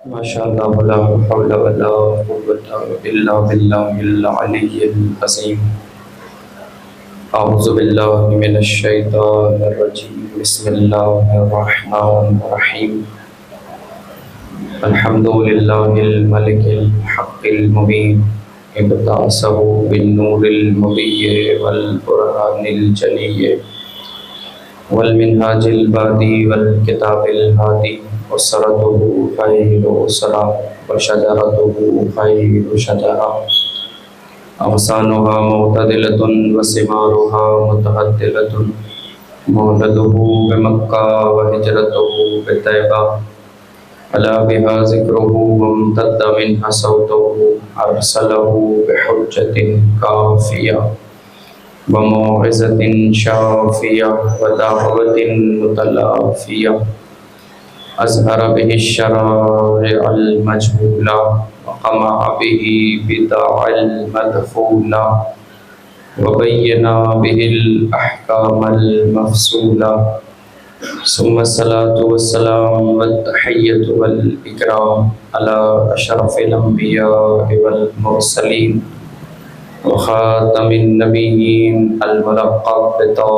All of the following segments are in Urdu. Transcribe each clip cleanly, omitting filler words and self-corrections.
ماشاء اللہ لا حول ولا قوة الا باللہ العلی العظیم۔ اعوذ باللہ من الشیطان الرجیم، بسم اللہ الرحمن الرحیم۔ الحمد للہ الملک الحق المبین، ابتعثہ بالنور المبین والبرہان الجلی والمنہاج البادی والکتاب الہادی، وسرته خیر سرا وشجرته خیر شجرا، اغصانها معتدلة وثمارها متعدلة، مولده بمکہ وہجرته بطیبہ، علا بها ذکره وامتد منها صوته، ارسله بحجة کافیہ وموعظة شافیہ ودعوة متلافیہ، اظہر به الشرائع المجہولہ وقمع به بدع المدخولہ، وبین به الاحکام المفصولہ، ثم الصلاة والسلام والتحیۃ والاکرام علی اشرف الانبیاء والمرسلین وخاتم النبیین الملقب بطہ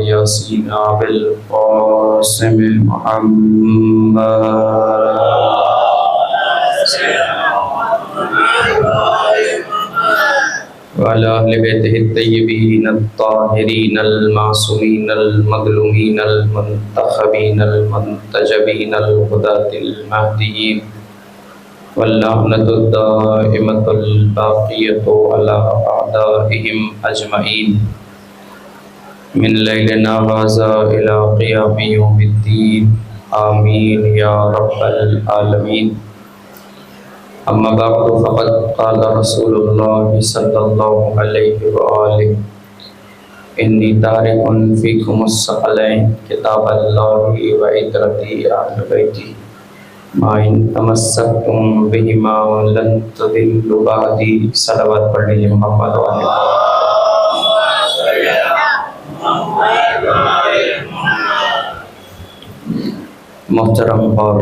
یاسین بالقاسم محمد وعلی اہل بیتہ الطیبین الطاہرین المعصومین المظلومین المنتخبین المنتجبین الہداۃ المہدیین، واللعنۃ الدائمۃ الباقیۃ علی اعدائہم اجمعین، من لیلنا ھذا الی قیام یوم الدین، آمین یا رب العالمین۔ اما بعد فقد قال رسول اللہ صلی اللہ علیہ وآلہ، انی تارک فیکم الثقلین، کتاب اللہ وعترتی اہل بیتی، ما ان تمسکتم بہما لن تضلوا بعدی۔ صلوات پڑھ لیجیے محمد والے۔ محترم اور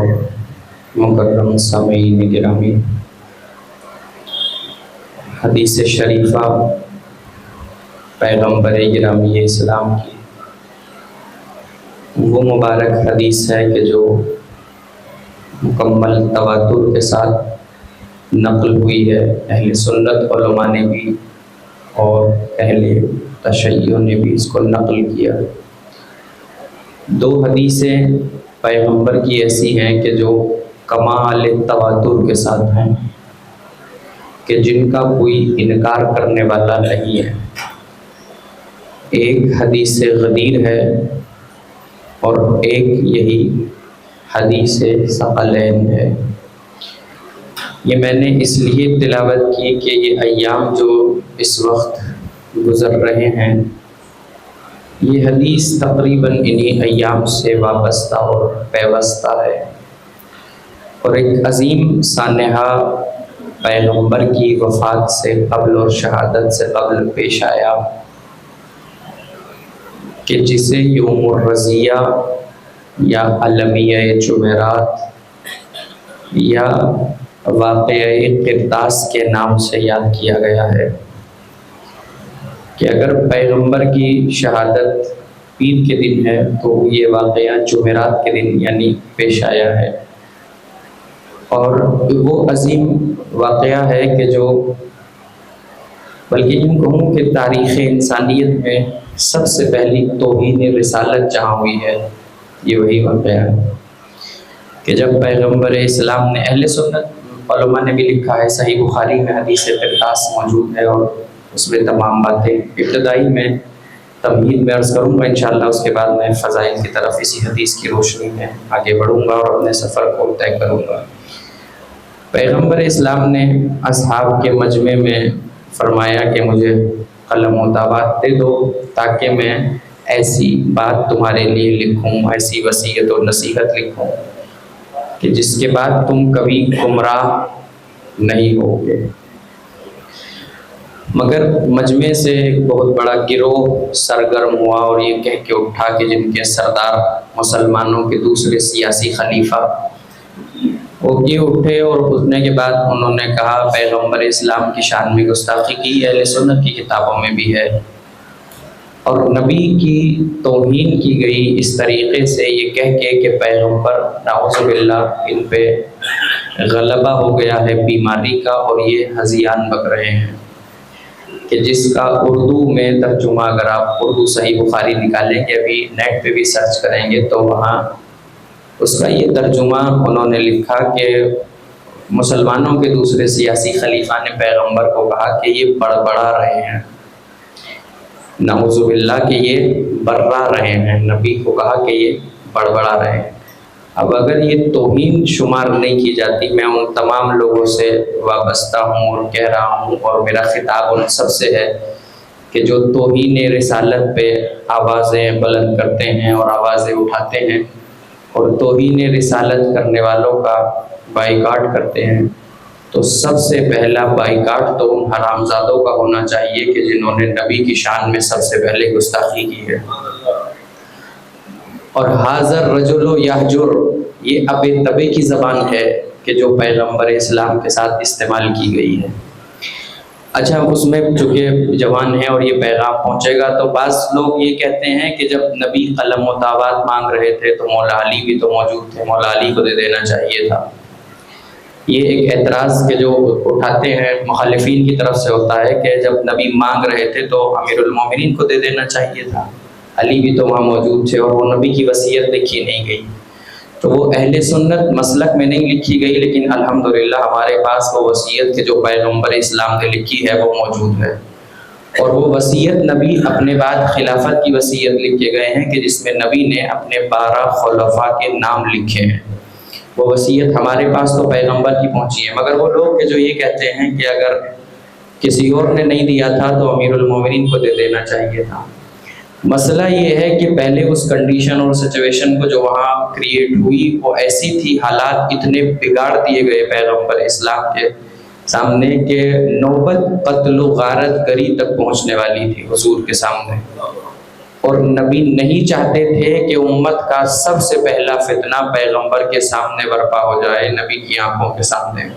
مکرم سامعین گرامی، حدیث شریفہ پیغمبر گرامی اسلام کی وہ مبارک حدیث ہے کہ جو مکمل تواتر کے ساتھ نقل ہوئی ہے، اہل سنت علماء نے بھی اور اہل تشیع نے بھی اس کو نقل کیا۔ دو حدیثیں پیغمبر کی ایسی ہیں کہ جو کمال تواتر کے ساتھ ہیں، کہ جن کا کوئی انکار کرنے والا نہیں ہے۔ ایک حدیث غدیر ہے اور ایک یہی حدیث ثقلین ہے۔ یہ میں نے اس لیے تلاوت کی کہ یہ ایام جو اس وقت گزر رہے ہیں، یہ حدیث تقریباً انہی ایام سے وابستہ اور پیوستہ ہے، اور ایک عظیم سانحہ پیغمبر کی وفات سے قبل اور شہادت سے قبل پیش آیا، کہ جسے یوم الرزیہ یا المیہ جمعرات یا واقعہ قرطاس کے نام سے یاد کیا گیا ہے، کہ اگر پیغمبر کی شہادت پیر کے دن ہے تو یہ واقعہ جمعرات کے دن یعنی پیش آیا ہے۔ اور وہ عظیم واقعہ ہے کہ جو بلکہ یوں کہوں کہ تاریخ انسانیت میں سب سے پہلی توہین رسالت جہاں ہوئی ہے، یہ وہی واقعہ ہے کہ جب پیغمبر اسلام نے، اہل سنت علماء نے بھی لکھا ہے، صحیح بخاری میں حدیث قرطاس موجود ہے اور اس میں تمام باتیں ابتدائی میں تمہید میں عرض کروں گا، انشاءاللہ اس کے بعد میں فضائل کی طرف اسی حدیث کی روشنی میں آگے بڑھوں گا اور اپنے سفر کو طے کروں گا۔ پیغمبر اسلام نے اصحاب کے مجمع میں فرمایا کہ مجھے قلم و دعوات دے دو تاکہ میں ایسی بات تمہارے لیے لکھوں، ایسی وصیت و نصیحت لکھوں کہ جس کے بعد تم کبھی گمراہ نہیں ہوگے۔ مگر مجمع سے ایک بہت بڑا گروہ سرگرم ہوا اور یہ کہہ کے اٹھا کہ جن کے سردار مسلمانوں کے دوسرے سیاسی خلیفہ وہ یہ اٹھے اور اٹھنے کے بعد انہوں نے کہا پیغمبر اسلام کی شان میں گستاخی کی، اہل سنت کی کتابوں میں بھی ہے، اور نبی کی توہین کی گئی اس طریقے سے یہ کہہ کے کہ پیغمبر نعوذ باللہ ان پہ غلبہ ہو گیا ہے بیماری کا اور یہ ہذیان بک رہے ہیں، کہ جس کا اردو میں ترجمہ اگر آپ اردو صحیح بخاری نکالیں گے، ابھی نیٹ پہ بھی سرچ کریں گے تو وہاں اس کا یہ ترجمہ انہوں نے لکھا کہ مسلمانوں کے دوسرے سیاسی خلیفہ نے پیغمبر کو کہا کہ یہ بڑبڑا رہے ہیں، نعوذ باللہ کہ یہ برا رہے ہیں، نبی کو کہا کہ یہ بڑبڑا رہے ہیں۔ اب اگر یہ توہین شمار نہیں کی جاتی، میں ان تمام لوگوں سے وابستہ ہوں اور کہہ رہا ہوں، اور میرا خطاب ان سب سے ہے کہ جو توہین رسالت پہ آوازیں بلند کرتے ہیں اور آوازیں اٹھاتے ہیں اور توہین رسالت کرنے والوں کا بائیکاٹ کرتے ہیں، تو سب سے پہلا بائیکاٹ تو ان حرامزادوں کا ہونا چاہیے کہ جنہوں نے نبی کی شان میں سب سے پہلے گستاخی کی ہے۔ اور حاضر رجل یحجر، یہ اب تبے کی زبان ہے کہ جو پیغمبر اسلام کے ساتھ استعمال کی گئی ہے۔ اچھا، اس میں چونکہ جوان ہے اور یہ پیغام پہنچے گا، تو بعض لوگ یہ کہتے ہیں کہ جب نبی قلم و دعوات مانگ رہے تھے تو مولا علی بھی تو موجود تھے، مولا علی کو دے دینا چاہیے تھا۔ یہ ایک اعتراض کہ جو اٹھاتے ہیں مخالفین کی طرف سے ہوتا ہے کہ جب نبی مانگ رہے تھے تو امیر المومنین کو دے دینا چاہیے تھا، علی بھی تو وہاں موجود تھے اور وہ نبی کی وصیت لکھی نہیں گئی۔ تو وہ اہل سنت مسلک میں نہیں لکھی گئی، لیکن الحمدللہ ہمارے پاس وہ وصیت کہ جو پیغمبر اسلام نے لکھی ہے وہ موجود ہے، اور وہ وصیت نبی اپنے بعد خلافت کی وصیت لکھ کے گئے ہیں کہ جس میں نبی نے اپنے 12 خلفاء کے نام لکھے ہیں۔ وہ وصیت ہمارے پاس تو پیغمبر کی پہنچی ہے، مگر وہ لوگ کہ جو یہ کہتے ہیں کہ اگر کسی اور نے نہیں دیا تھا تو امیر المومنین کو دے دینا چاہیے تھا۔ مسئلہ یہ ہے کہ پہلے اس کنڈیشن اور سچویشن کو جو وہاں کریٹ ہوئی وہ ایسی تھی، حالات اتنے بگاڑ دیے گئے پیغمبر اسلام کے سامنے کہ نوبت قتل و غارت گری تک پہنچنے والی تھی حضور کے سامنے، اور نبی نہیں چاہتے تھے کہ امت کا سب سے پہلا فتنہ پیغمبر کے سامنے برپا ہو جائے، نبی کی آنکھوں کے سامنے۔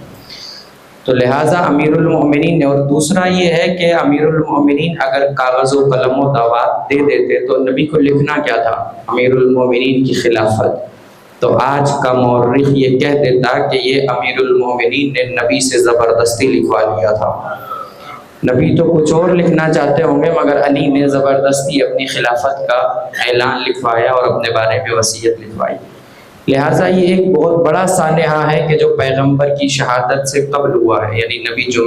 تو لہٰذا امیر المومنین نے، اور دوسرا یہ ہے کہ امیر المومنین اگر کاغذ و قلم و دعوات دے دیتے تو نبی کو لکھنا کیا تھا؟ امیر المومنین کی خلافت۔ تو آج کا مورخ یہ کہہ دیتا کہ یہ امیر المومنین نے نبی سے زبردستی لکھوا لیا تھا۔ نبی تو کچھ اور لکھنا چاہتے ہوں گے، مگر علی نے زبردستی اپنی خلافت کا اعلان لکھوایا اور اپنے بارے میں وصیت لکھوائی۔ لہٰذا یہ ایک بہت بڑا سانحہ ہے کہ جو پیغمبر کی شہادت سے قبل ہوا ہے، یعنی نبی جو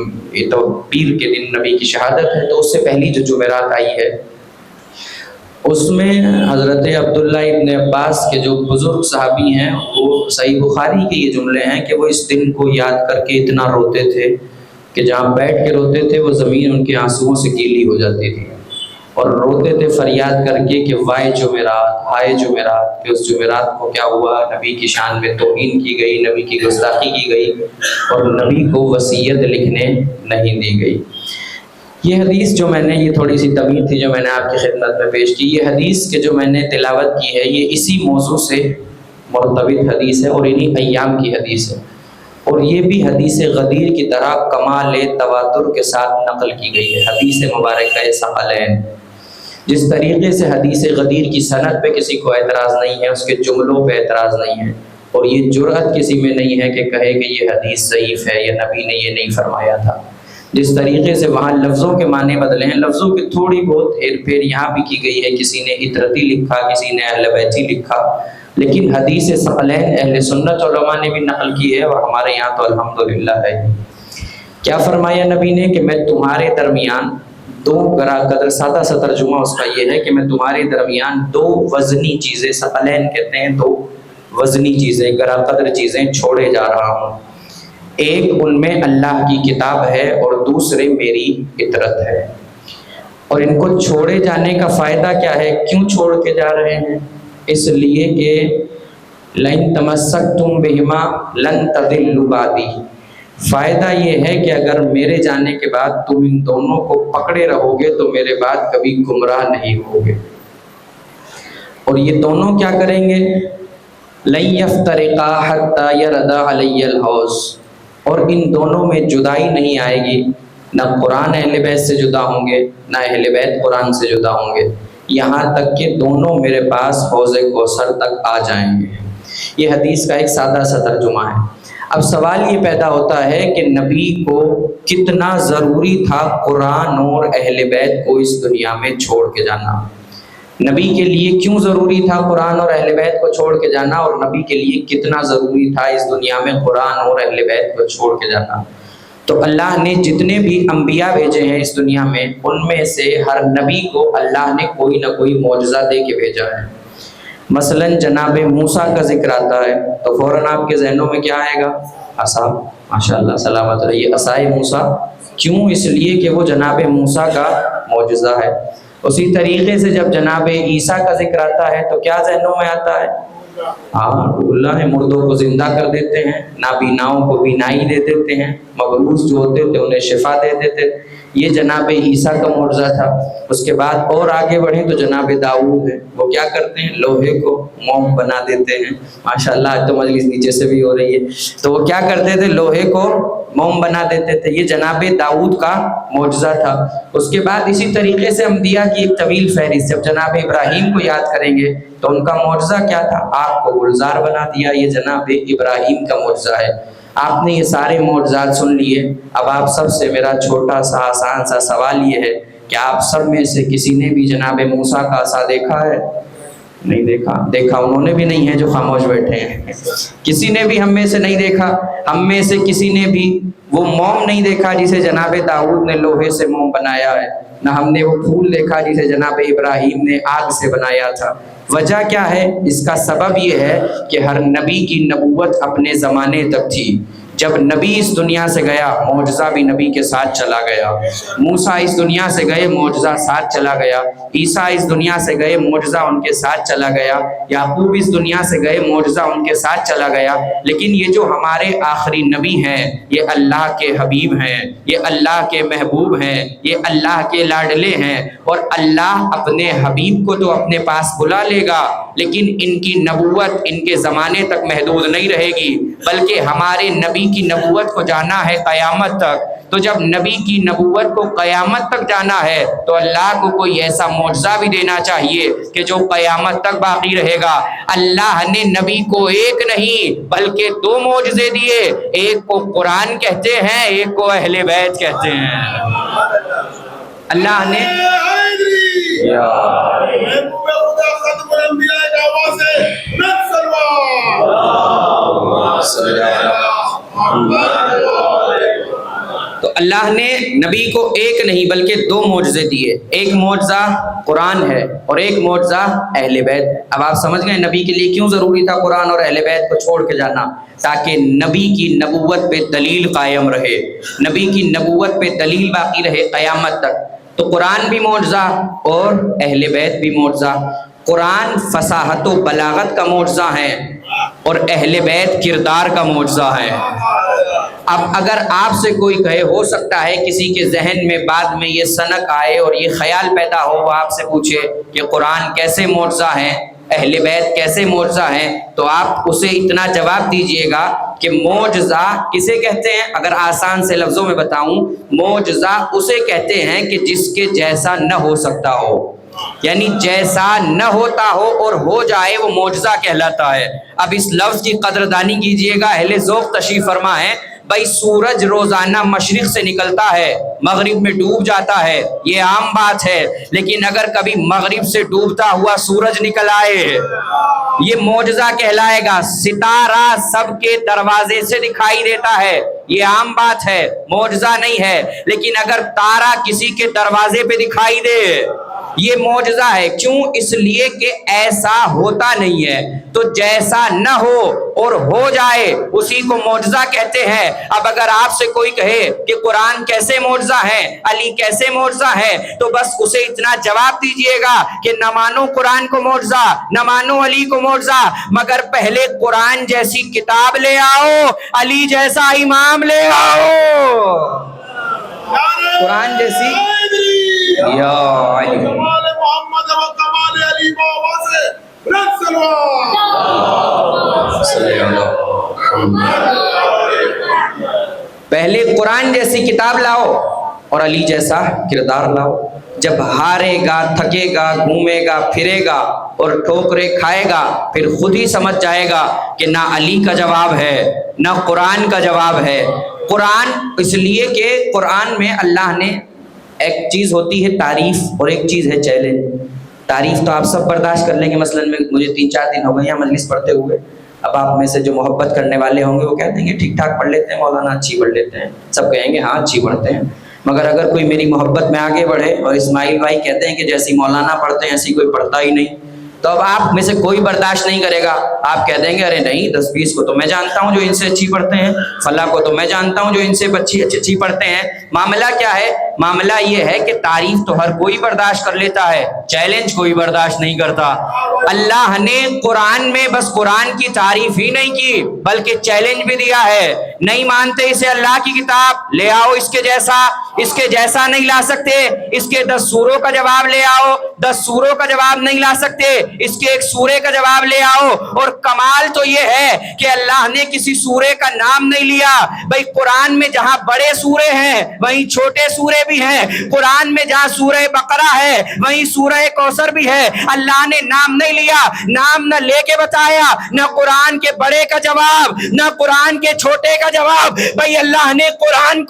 تو پیر کے دن نبی کی شہادت ہے، تو اس سے پہلی جو جمعرات آئی ہے اس میں حضرت عبداللہ ابن عباس کے جو بزرگ صحابی ہیں، وہ صحیح بخاری کے یہ جملے ہیں کہ وہ اس دن کو یاد کر کے اتنا روتے تھے کہ جہاں بیٹھ کے روتے تھے وہ زمین ان کے آنسوؤں سے گیلی ہو جاتی تھی، اور روتے تھے فریاد کر کے کہ وائے جمعرات، ہائے جمعرات، کہ اس جمعرات کو کیا ہوا، نبی کی شان میں توہین کی گئی، نبی کی گستاخی کی گئی اور نبی کو وصیت لکھنے نہیں دی گئی۔ یہ حدیث جو میں نے، یہ تھوڑی سی طویل تھی جو میں نے آپ کی خدمت میں پیش کی، یہ حدیث کہ جو میں نے تلاوت کی ہے یہ اسی موضوع سے مرتبط حدیث ہے اور انہی ایام کی حدیث ہے، اور یہ بھی حدیث غدیر کی طرح کمال تواتر کے ساتھ نقل کی گئی ہے۔ حدیث مبارکہ ثقلین، جس طریقے سے حدیث غدیر کی سند پہ کسی کو اعتراض نہیں ہے، اس کے جملوں پہ اعتراض نہیں ہے، اور یہ جرأت کسی میں نہیں ہے کہ کہے کہ یہ حدیث ضعیف ہے یا نبی نے یہ نہیں فرمایا تھا۔ جس طریقے سے وہاں لفظوں کے معنی بدلے ہیں، لفظوں کی تھوڑی بہت ہیر پھیر یہاں بھی کی گئی ہے، کسی نے اطرتی لکھا، کسی نے اہل بیتی لکھا، لیکن حدیث ثقلین اہل سنت علماء نے بھی نقل کی ہے اور ہمارے یہاں تو الحمدللہ ہے۔ کیا فرمایا نبی نے کہ میں تمہارے درمیان دو گرا قدر، سادہ سا ترجمہ اس کا یہ ہے کہ میں تمہارے درمیان دو وزنی چیزیں، ثقلین کہتے ہیں دو وزنی چیزیں، گرا قدر چیزیں چھوڑے جا رہا ہوں۔ ایک ان میں اللہ کی کتاب ہے اور دوسرے میری اطرت ہے۔ اور ان کو چھوڑے جانے کا فائدہ کیا ہے؟ کیوں چھوڑ کے جا رہے ہیں؟ اس لیے کہ لَن تَمَسَّكْتُمْ بِهِمَا لَن تَضِلُّوا بَعْدِي، فائدہ یہ ہے کہ اگر میرے جانے کے بعد تم ان دونوں کو پکڑے رہو گے تو میرے بعد کبھی گمراہ نہیں ہوگے۔ اور یہ دونوں کیا کریں گے؟ لن یفترقا حتی یرد علی الحوض، اور ان دونوں میں جدائی نہیں آئے گی، نہ قرآن اہل بیت سے جدا ہوں گے نہ اہل بیت قرآن سے جدا ہوں گے، یہاں تک کہ دونوں میرے پاس حوض کوثر تک آ جائیں گے۔ یہ حدیث کا ایک سادہ سا ترجمہ ہے۔ اب سوال یہ پیدا ہوتا ہے کہ نبی کو کتنا ضروری تھا قرآن اور اہل بیت کو اس دنیا میں چھوڑ کے جانا؟ نبی کے لیے کیوں ضروری تھا قرآن اور اہل بیت کو چھوڑ کے جانا، اور نبی کے لیے کتنا ضروری تھا اس دنیا میں قرآن اور اہل بیت کو چھوڑ کے جانا؟ تو اللہ نے جتنے بھی انبیاء بھیجے ہیں اس دنیا میں، ان میں سے ہر نبی کو اللہ نے کوئی نہ کوئی معجزہ دے کے بھیجا ہے۔ مثلاً جناب موسیٰ کا ذکر آتا ہے تو فوراً آپ کے ذہنوں میں کیا آئے گا؟ عصا، ماشاءاللہ سلامت رہیے، عصائے موسیٰ۔ کیوں؟ اس لیے کہ وہ جناب موسیٰ کا معجزہ ہے۔ اسی طریقے سے جب جناب عیسیٰ کا ذکر آتا ہے تو کیا ذہنوں میں آتا ہے؟ ہاں، اللہ ہے، مردوں کو زندہ کر دیتے ہیں، نابیناؤں کو بینائی دے دیتے ہیں، مبروس جو ہوتے تھے انہیں شفا دے دیتے، یہ جناب عیسیٰ کا معجزہ تھا۔ اس کے بعد اور آگے بڑھیں تو جناب داؤد ہے، وہ کیا کرتے ہیں؟ لوہے کو موم بنا دیتے ہیں۔ ماشاءاللہ آج تو مجلس نیچے سے بھی ہو رہی ہے۔ تو وہ کیا کرتے تھے؟ لوہے کو موم بنا دیتے تھے، یہ جناب داؤد کا معجزہ تھا۔ اس کے بعد اسی طریقے سے انبیاء کی ایک طویل فہرست، جب جناب ابراہیم کو یاد کریں گے تو ان کا معجزہ کیا تھا؟ آگ کو گلزار بنا دیا، یہ جناب ابراہیم کا معجزہ ہے۔ آپ نے یہ سارے معجزات سن لیے، اب آپ سب سے میرا چھوٹا سا آسان سا سوال یہ ہے کہ آپ سب میں سے کسی نے بھی جناب موسیٰ کا عصا دیکھا ہے؟ نہیں دیکھا؟ دیکھا انہوں نے بھی نہیں ہے جو خاموش بیٹھے ہیں، کسی نے بھی ہم میں سے نہیں دیکھا، ہم میں سے کسی نے بھی وہ موم نہیں دیکھا جسے جناب داؤد نے لوہے سے موم بنایا ہے، نہ ہم نے وہ پھول دیکھا جسے جناب ابراہیم نے آگ سے بنایا تھا۔ وجہ کیا ہے؟ اس کا سبب یہ ہے کہ ہر نبی کی نبوت اپنے زمانے تک تھی۔ جب نبی اس دنیا سے گیا معجزہ بھی نبی کے ساتھ چلا گیا، موسیٰ اس دنیا سے گئے معجزہ ساتھ چلا گیا، عیسیٰ اس دنیا سے گئے معجزہ ان کے ساتھ چلا گیا، یعقوب اس دنیا سے گئے معجزہ ان کے ساتھ چلا گیا۔ لیکن یہ جو ہمارے آخری نبی ہیں، یہ اللہ کے حبیب ہیں، یہ اللہ کے محبوب ہیں، یہ اللہ کے لاڈلے ہیں، اور اللہ اپنے حبیب کو تو اپنے پاس بلا لے گا، لیکن ان کی نبوت ان کے زمانے تک محدود نہیں رہے گی، بلکہ ہمارے نبی کی نبوت کو جانا ہے قیامت تک۔ تو جب نبی کی نبوت کو قیامت تک جانا ہے تو اللہ کو کوئی ایسا معجزہ بھی دینا چاہیے کہ جو قیامت تک باقی رہے گا۔ اللہ نے نبی کو ایک نہیں بلکہ دو معجزے دیے، ایک کو قرآن کہتے ہیں، ایک کو اہل بیت کہتے ہیں۔ اللہ نے تو اللہ نے نبی کو ایک نہیں بلکہ دو معجزے دیے، ایک معجزہ قرآن ہے اور ایک معجزہ اہل بیت ہے۔ اب آپ سمجھ گئے نبی کے لیے کیوں ضروری تھا قرآن اور اہل بیت کو چھوڑ کے جانا؟ تاکہ نبی کی نبوت پہ دلیل قائم رہے، نبی کی نبوت پہ دلیل باقی رہے قیامت تک۔ تو قرآن بھی معجزہ اور اہل بیت بھی معجزہ۔ قرآن فصاحت و بلاغت کا معجزہ ہے اور اہل بیت کردار کا معجزہ ہے۔ اب اگر آپ سے کوئی کہے، ہو سکتا ہے کسی کے ذہن میں بعد میں یہ سنک آئے اور یہ خیال پیدا ہو، وہ آپ سے پوچھے کہ قرآن کیسے معجزہ ہے، اہل بیت کیسے معجزہ ہیں، تو آپ اسے اتنا جواب دیجئے گا کہ معجزہ کسے کہتے ہیں؟ اگر آسان سے لفظوں میں بتاؤں، معجزہ اسے کہتے ہیں کہ جس کے جیسا نہ ہو سکتا ہو، یعنی جیسا نہ ہوتا ہو اور ہو جائے وہ معجزہ کہلاتا ہے۔ اب اس لفظ کی قدردانی کیجئے گا، اہل ذوق تشریف فرما ہے۔ بھائی سورج روزانہ مشرق سے نکلتا ہے مغرب میں ڈوب جاتا ہے، یہ عام بات ہے، لیکن اگر کبھی مغرب سے ڈوبتا ہوا سورج نکل آئے، یہ معجزہ کہلائے گا۔ ستارہ سب کے دروازے سے دکھائی دیتا ہے، یہ عام بات ہے، معجزہ نہیں ہے، لیکن اگر تارا کسی کے دروازے پہ دکھائی دے یہ معجزہ ہے۔ کیوں؟ اس لیے کہ ایسا ہوتا نہیں ہے، تو جیسا نہ ہو اور ہو جائے اسی کو معجزہ کہتے ہیں۔ اب اگر آپ سے کوئی کہے کہ قرآن کیسے معجزہ ہے، علی کیسے معجزہ ہے، تو بس اسے اتنا جواب دیجئے گا کہ نہ مانو قرآن کو معجزہ، نہ مانو علی کو معجزہ، مگر پہلے قرآن جیسی کتاب لے آؤ، علی جیسا امام لے آؤ۔ قرآن جیسی یا علی محمد و کمال علی بابا سے قرآن جیسی کتاب لاؤ اور علی جیسا کردار لاؤ. جب ہارے گا، تھکے گا، گھومے گا، پھرے گا اور ٹھوکریں کھائے گا، پھر خود ہی سمجھ جائے گا کہ نہ علی کا جواب ہے نہ قرآن کا جواب ہے. قرآن اس لیے کہ قرآن میں اللہ نے ایک چیز ہوتی ہے تعریف اور ایک چیز ہے چیلنج. تعریف تو آپ سب برداشت کر لیں گے. مثلاً مجھے 3-4 دن ہو گئے یہاں مجلس پڑھتے ہوئے. اب آپ میں سے جو محبت کرنے والے ہوں گے وہ کہہ دیں گے ٹھیک ٹھاک پڑھ لیتے ہیں مولانا، اچھی پڑھ لیتے ہیں. سب کہیں گے ہاں اچھی پڑھتے ہیں. مگر اگر کوئی میری محبت میں آگے بڑھے اور اسماعیل بھائی کہتے ہیں کہ جیسی مولانا پڑھتے ہیں ایسی کوئی پڑھتا ہی نہیں، تو اب آپ میں سے کوئی برداشت نہیں کرے گا. آپ کہہ دیں گے ارے نہیں 10-20 کو تو میں جانتا ہوں جو ان سے اچھی پڑھتے ہیں، فلاں کو تو میں جانتا ہوں جو ان سے اچھی پڑھتے ہیں. معاملہ کیا ہے؟ معاملہ یہ ہے کہ تعریف تو ہر کوئی برداشت کر لیتا ہے، چیلنج کوئی برداشت نہیں کرتا. اللہ نے قرآن میں بس قرآن کی تعریف ہی نہیں کی بلکہ چیلنج بھی دیا ہے. نہیں مانتے اسے اللہ کی کتاب، لے آؤ اس کے جیسا. اس کے جیسا نہیں لا سکتے، اس کے 10 سوروں کا جواب لے آؤ. 10 سوروں کا جواب نہیں لا سکتے، اس کے ایک سورے کا جواب لے آؤ. اور کمال تو یہ ہے کہ اللہ نے کسی سورے کا نام نہیں لیا. بھائی قرآن میں جہاں بڑے سورے ہیں وہیں چھوٹے سورے بھی ہیں. قرآن میں جہاں سورہ بقرہ ہے وہیں سورہ کوثر بھی ہے. اللہ نے نام نہیں لیا، نام نہ لے کے بتایا. نہ قرآن کے بڑے کا جواب نہ قرآن کے چھوٹے کا جواب. بھائی اللہ نے قرآن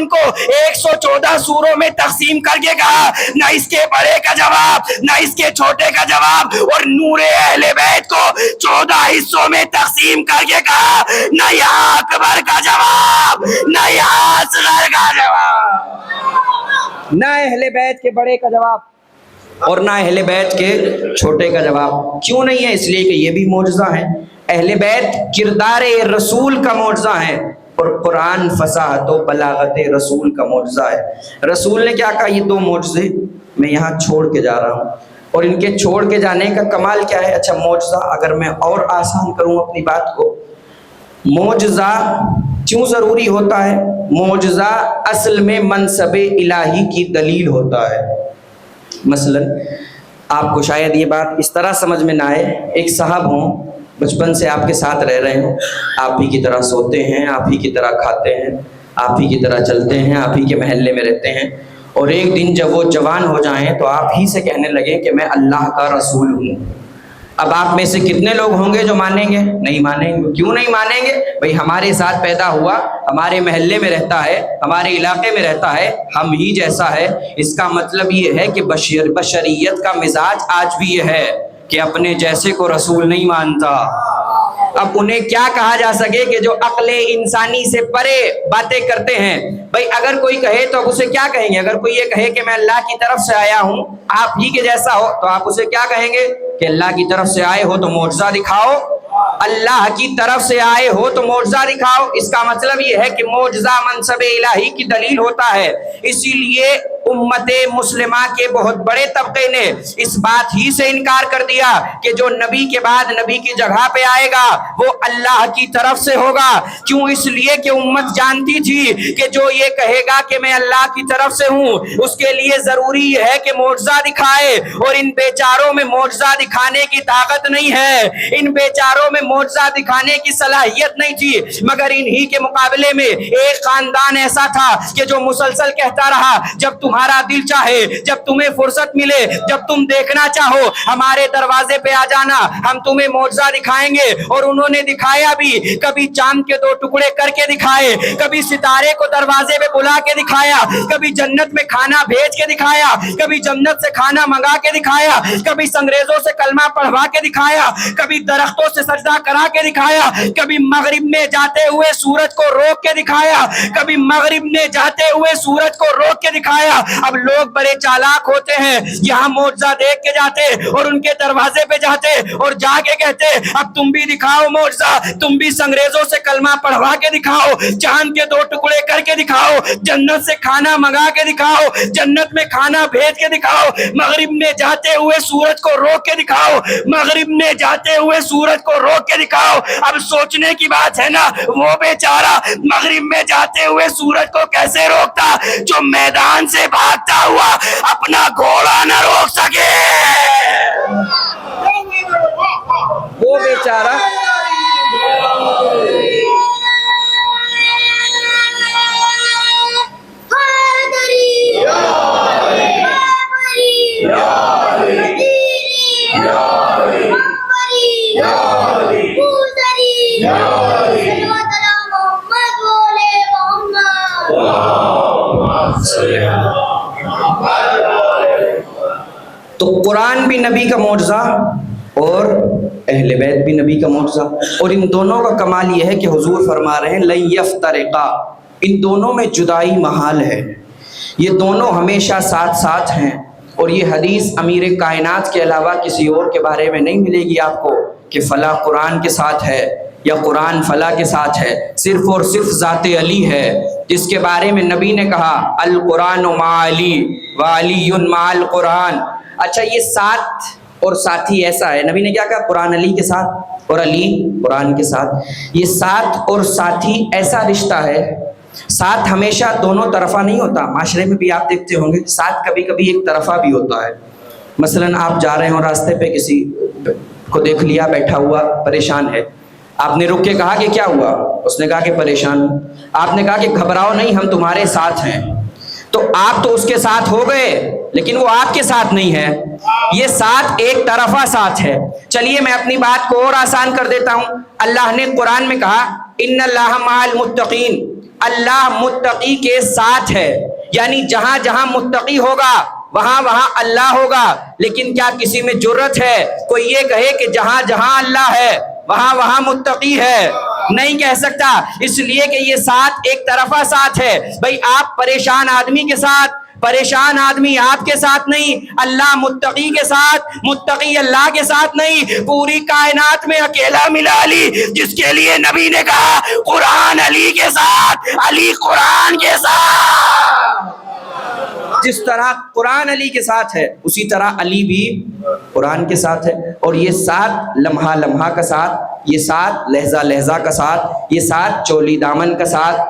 کو 114 سوروں میں تقسیم کر کے کہا نہ اس کے بڑے کا جواب نہ اس کے چھوٹے کا جواب. اور نور اہل بیت کو 14 حصوں میں تقسیم کر کے کہا نہ یہاں اکبر کا جواب نہ یہاں اصغر کا جواب، نہ اہل بیت کے بڑے کا جواب اور نہ اہل بیت کے چھوٹے کا جواب. کیوں نہیں ہے؟ اس لیے کہ یہ بھی معجزہ ہے. اہل بیت کردار رسول کا معجزہ ہے اور قرآن فصاحت و بلاغت رسول کا معجزہ ہے. رسول نے کیا کہا؟ یہ 2 معجزے میں یہاں چھوڑ کے جا رہا ہوں. اور ان کے چھوڑ کے جانے کا کمال کیا ہے؟ اچھا معجزہ اگر میں اور آسان کروں اپنی بات کو، معجزہ کیوں ضروری ہوتا ہے؟ معجزہ اصل میں منصب الہی کی دلیل ہوتا ہے. مثلا آپ کو شاید یہ بات اس طرح سمجھ میں نہ آئے. ایک صاحب ہوں، بچپن سے آپ کے ساتھ رہ رہے ہوں، آپ ہی کی طرح سوتے ہیں، آپ ہی کی طرح کھاتے ہیں، آپ ہی کی طرح چلتے ہیں، آپ ہی کے محلے میں رہتے ہیں. اور ایک دن جب وہ جوان ہو جائیں تو آپ ہی سے کہنے لگے کہ میں اللہ کا رسول ہوں. اب آپ میں سے کتنے لوگ ہوں گے جو مانیں گے؟ نہیں مانیں گے. کیوں نہیں مانیں گے؟ بھئی ہمارے ساتھ پیدا ہوا، ہمارے محلے میں رہتا ہے، ہمارے علاقے میں رہتا ہے، ہم ہی جیسا ہے. اس کا مطلب یہ ہے کہ بشریت کا مزاج آج بھی یہ ہے کہ اپنے جیسے کو رسول نہیں مانتا. اب انہیں کیا کہا جا سکے کہ جو عقل انسانی سے پرے باتیں کرتے ہیں. بھئی اگر کوئی کہے تو اب اسے کیا کہیں گے؟ اگر کوئی یہ کہے کہ میں اللہ کی طرف سے آیا ہوں، آپ ہی کے جیسا ہو، تو آپ اسے کیا کہیں گے؟ کہ اللہ کی طرف سے آئے ہو تو معجزہ دکھاؤ. اللہ کی طرف سے آئے ہو تو معجزہ دکھاؤ. اس کا مطلب یہ ہے کہ معجزہ منصب الہی کی دلیل ہوتا ہے. اسی لیے امت مسلمہ کے بہت بڑے طبقے نے اس بات ہی سے انکار کر دیا کہ جو نبی کے بعد نبی کی جگہ پہ آئے گا وہ اللہ کی طرف سے ہوگا. کیوں؟ اس لیے کہ امت جانتی تھی کہ جو یہ کہے گا کہ میں اللہ کی طرف سے ہوں اس کے لیے ضروری ہے کہ معجزہ دکھائے. اور ان بیچاروں میں معجزہ دکھانے کی طاقت نہیں ہے، ان بیچاروں میں معجزہ دکھانے کی صلاحیت نہیں تھی. مگر انہی کے مقابلے میں ایک خاندان ایسا تھا کہ جو مسلسل کہتا رہا جب تمہارا دل چاہے، جب تمہیں فرصت ملے، جب تم دیکھنا چاہو ہمارے دروازے پہ آ جانا، ہم تمہیں معجزہ دکھائیں گے. اور انہوں نے دکھایا بھی. کبھی چاند کے 2 ٹکڑے کر کے دکھائے، کبھی ستارے کو دروازے پہ بلا کے دکھایا، کبھی جنت میں کھانا بھیج کے دکھایا، کبھی جنت سے کھانا منگا کے دکھایا، کبھی انگریزوں سے کلمہ پڑھوا کے دکھایا، کبھی درختوں سے سجدہ کرا کے دکھایا، کبھی مغرب میں جاتے ہوئے سورج کو روک کے دکھایا، کبھی مغرب میں جاتے ہوئے سورج کو روک کے دکھایا. اب لوگ بڑے چالاک ہوتے ہیں، یہاں معجزہ دیکھ کے جاتے اور ان کے دروازے پہ جاتے اور جا کے کہتے اب تم بھی دکھاؤ معجزہ، تم بھی انگریزوں سے کلمہ پڑھوا کے دکھاؤ، چاند کے 2 ٹکڑے کر کے دکھاؤ، جنت سے کھانا منگا کے دکھاؤ، جنت میں کھانا بھیج کے دکھاؤ، مغرب میں جاتے ہوئے سورج کو روک کے دکھاؤ، مغرب میں جاتے ہوئے سورج کو روک کے دکھاؤ. اب سوچنے کی بات ہے نا، وہ بیچارہ مغرب میں جاتے ہوئے سورج کو کیسے روکتا جو میدان سے بھاگتا ہوا اپنا گھوڑا نہ روک سکے. وہ بیچارہ تو قرآن بھی نبی کا معجزہ اور اہل بیت بھی نبی کا معجزہ، اور ان دونوں کا کمال یہ ہے کہ حضور فرما رہے ہیں لن یفترقا، ان دونوں میں جدائی محال ہے، یہ دونوں ہمیشہ ساتھ ساتھ ہیں۔ اور یہ حدیث امیر کائنات کے علاوہ کسی اور کے بارے میں نہیں ملے گی آپ کو کہ فلاں قرآن کے ساتھ ہے یا قرآن فلاں کے ساتھ ہے، صرف اور صرف ذات علی ہے جس کے بارے میں نبی نے کہا القرآن مع علی وعلی مع القرآن۔ اچھا، یہ ساتھ اور ساتھی ایسا ہے، نبی نے کیا کہا؟ قرآن علی کے ساتھ اور علی قرآن کے ساتھ۔ یہ ساتھ اور ساتھی ایسا رشتہ ہے، ساتھ ہمیشہ دونوں طرفہ نہیں ہوتا، معاشرے میں بھی آپ دیکھتے ہوں گے ساتھ کبھی کبھی ایک طرفہ بھی ہوتا ہے۔ مثلا آپ جا رہے ہوں راستے پہ، کسی کو دیکھ لیا بیٹھا ہوا پریشان ہے، آپ نے رک کے کہا کہ کیا ہوا؟ اس نے کہا کہ پریشان ہوں۔ آپ نے کہا کہ گھبراؤ نہیں، ہم تمہارے ساتھ ہیں، تو آپ تو اس کے ساتھ ہو گئے لیکن وہ آپ کے ساتھ نہیں ہے، یہ ساتھ ایک طرفہ ساتھ ہے۔ چلیے میں اپنی بات کو اور آسان کر دیتا ہوں، اللہ نے قرآن میں کہا ان اللہ مع المتقین، اللہ متقی کے ساتھ ہے، یعنی جہاں جہاں متقی ہوگا وہاں وہاں اللہ ہوگا۔ لیکن کیا کسی میں جرت ہے کوئی یہ کہے کہ جہاں جہاں اللہ ہے وہاں وہاں متقی ہے؟ نہیں کہہ سکتا، اس لیے کہ یہ ساتھ ایک طرفہ ساتھ ہے۔ بھئی آپ پریشان آدمی کے ساتھ، پریشان آدمی آپ کے ساتھ نہیں، اللہ متقی کے ساتھ، متقی اللہ کے ساتھ نہیں۔ پوری کائنات میں اکیلا ملا علی جس کے لیے نبی نے کہا قرآن علی کے ساتھ، علی قرآن کے ساتھ۔ جس طرح قرآن علی کے ساتھ ہے اسی طرح علی بھی قرآن کے ساتھ ہے، اور یہ ساتھ لمحہ لمحہ کا ساتھ، یہ ساتھ لہجہ لہجہ کا ساتھ، یہ ساتھ چولی دامن کا ساتھ،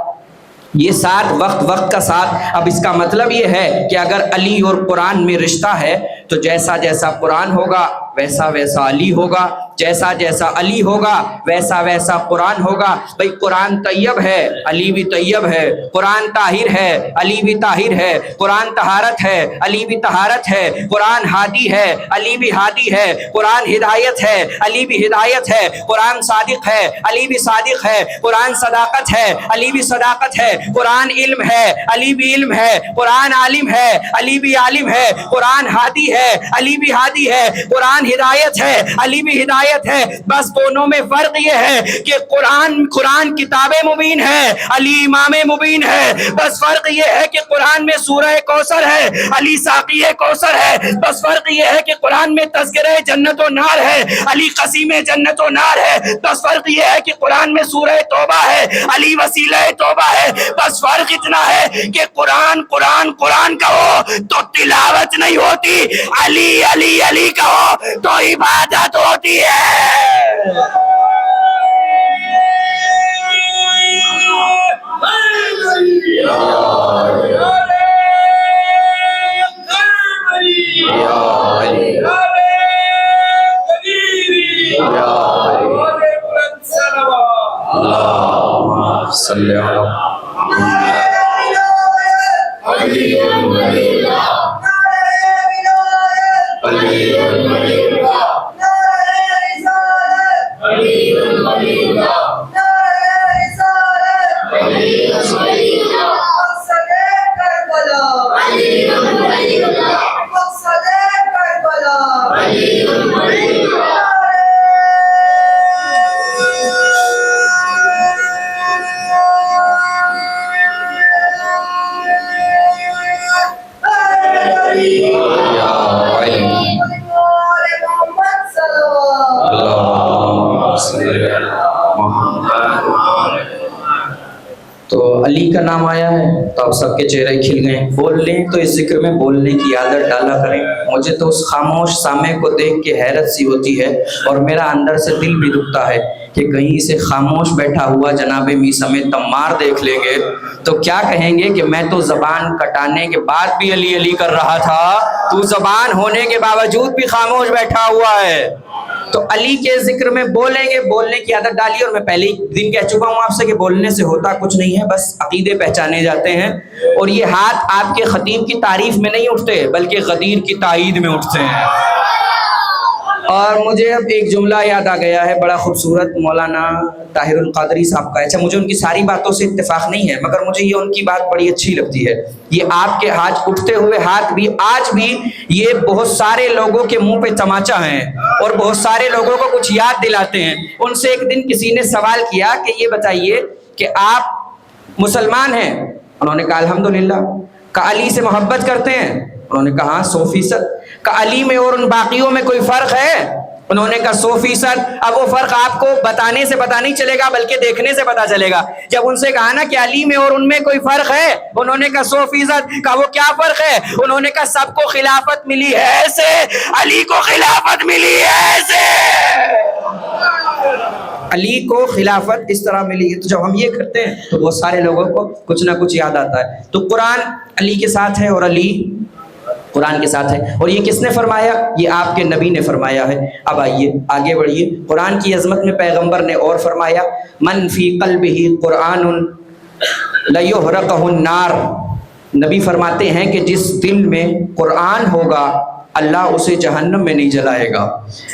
یہ ساتھ وقت وقت کا ساتھ۔ اب اس کا مطلب یہ ہے کہ اگر علی اور قرآن میں رشتہ ہے تو جیسا جیسا قرآن ہوگا ویسا ویسا علی ہوگا، جیسا جیسا علی ہوگا ویسا ویسا قرآن ہوگا۔ بھئی قرآن طیب ہے، علی بھی طیب ہے، قرآن طاہر ہے، علی بھی طاہر ہے، قرآن طہارت ہے، علی بھی طہارت ہے، قرآن ہادی ہے، علی بھی ہادی ہے، قرآن ہدایت ہے، علی بھی ہدایت ہے، قرآن صادق ہے، علی بھی صادق ہے، قرآن صداقت ہے، علی بھی صداقت ہے، قرآن علم ہے، علی بھی علم ہے، قرآن عالم ہے، علی بھی عالم ہے، قرآن ہادی ہے، علی بھی ہادی ہے، قرآن ہدایت ہے، علی بھی ہدایت ہے۔ بس دونوں میں فرق یہ ہے کہ قرآن کتاب مبین ہے، علی امام مبین ہے۔ بس فرق یہ ہے کہ قرآن میں سورہ کوثر ہے، علی ساقی کوثر ہے۔ بس فرق یہ ہے کہ قرآن میں تذکرہ جنت و نار ہے، علی قسیم جنت و نار ہے۔ بس فرق یہ ہے کہ قرآن میں سورہ توبہ ہے، علی وسیلہ توبہ ہے۔ بس فرق اتنا ہے کہ قرآن کہو تو تلاوت نہیں ہوتی، علی علی علی کہو تو عبادت ہوتی ہے۔ صلی تو علی کا نام آیا ہے تو اب سب کے چہرے کھل گئے۔ بول لیں تو اس ذکر میں بولنے کی عادت ڈالا کریں۔ مجھے تو اس خاموش سامع کو دیکھ کے حیرت سی ہوتی ہے اور میرا اندر سے دل بھی دکھتا ہے کہ کہیں اسے خاموش بیٹھا ہوا جناب میثم تمار دیکھ لیں گے تو کیا کہیں گے کہ میں تو زبان کٹانے کے بعد بھی علی علی کر رہا تھا، تو زبان ہونے کے باوجود بھی خاموش بیٹھا ہوا ہے۔ تو علی کے ذکر میں بولیں گے، بولنے کی عادت ڈالی۔ اور میں پہلے ہی دن کہہ چکا ہوں آپ سے کہ بولنے سے ہوتا کچھ نہیں ہے، بس عقیدے پہچانے جاتے ہیں۔ اور یہ ہاتھ آپ کے خطیب کی تعریف میں نہیں اٹھتے بلکہ غدیر کی تائید میں اٹھتے ہیں۔ اور مجھے اب ایک جملہ یاد آ گیا ہے بڑا خوبصورت، مولانا طاہر القادری صاحب کا. اچھا مجھے ان کی ساری باتوں سے اتفاق نہیں ہے، مگر مجھے یہ ان کی بات بڑی اچھی لگتی ہے. یہ آپ کے ہاتھ اٹھتے ہوئے ہاتھ بھی آج بھی یہ بہت سارے لوگوں کے منہ پہ تماچا ہیں اور بہت سارے لوگوں کو کچھ یاد دلاتے ہیں. ان سے ایک دن کسی نے سوال کیا کہ یہ بتائیے کہ آپ مسلمان ہیں؟ انہوں نے کہا الحمدللہ. کہا علی سے محبت کرتے ہیں؟ انہوں نے کہا 100%. کہا علی میں اور ان باقیوں میں کوئی فرق ہے؟ انہوں نے کہا 100%. اب وہ فرق آپ کو بتانے سے پتہ نہیں چلے گا بلکہ دیکھنے سے پتہ چلے گا. جب ان سے کہا نا کہ علی میں اور ان میں کوئی فرق ہے، انہوں نے کہا 100%. کہا وہ کیا فرق ہے؟ انہوں نے کہا سب کو خلافت ملی ہے ایسے، علی کو خلافت ملی ہے ایسے. علی کو خلافت اس طرح ملی ہے. تو جب ہم یہ کرتے ہیں تو بہت سارے لوگوں کو کچھ نہ کچھ یاد آتا ہے. تو قرآن علی کے ساتھ ہے اور علی قرآن کے ساتھ ہے. اور یہ کس نے فرمایا؟ یہ آپ کے نبی نے فرمایا ہے. اب آئیے آگے بڑھیے. قرآن کی عظمت میں پیغمبر نے اور فرمایا من فی قلبہ قرآن لیحرقہ النار. نبی فرماتے ہیں کہ جس دل میں قرآن ہوگا اللہ اسے جہنم میں نہیں جلائے گا.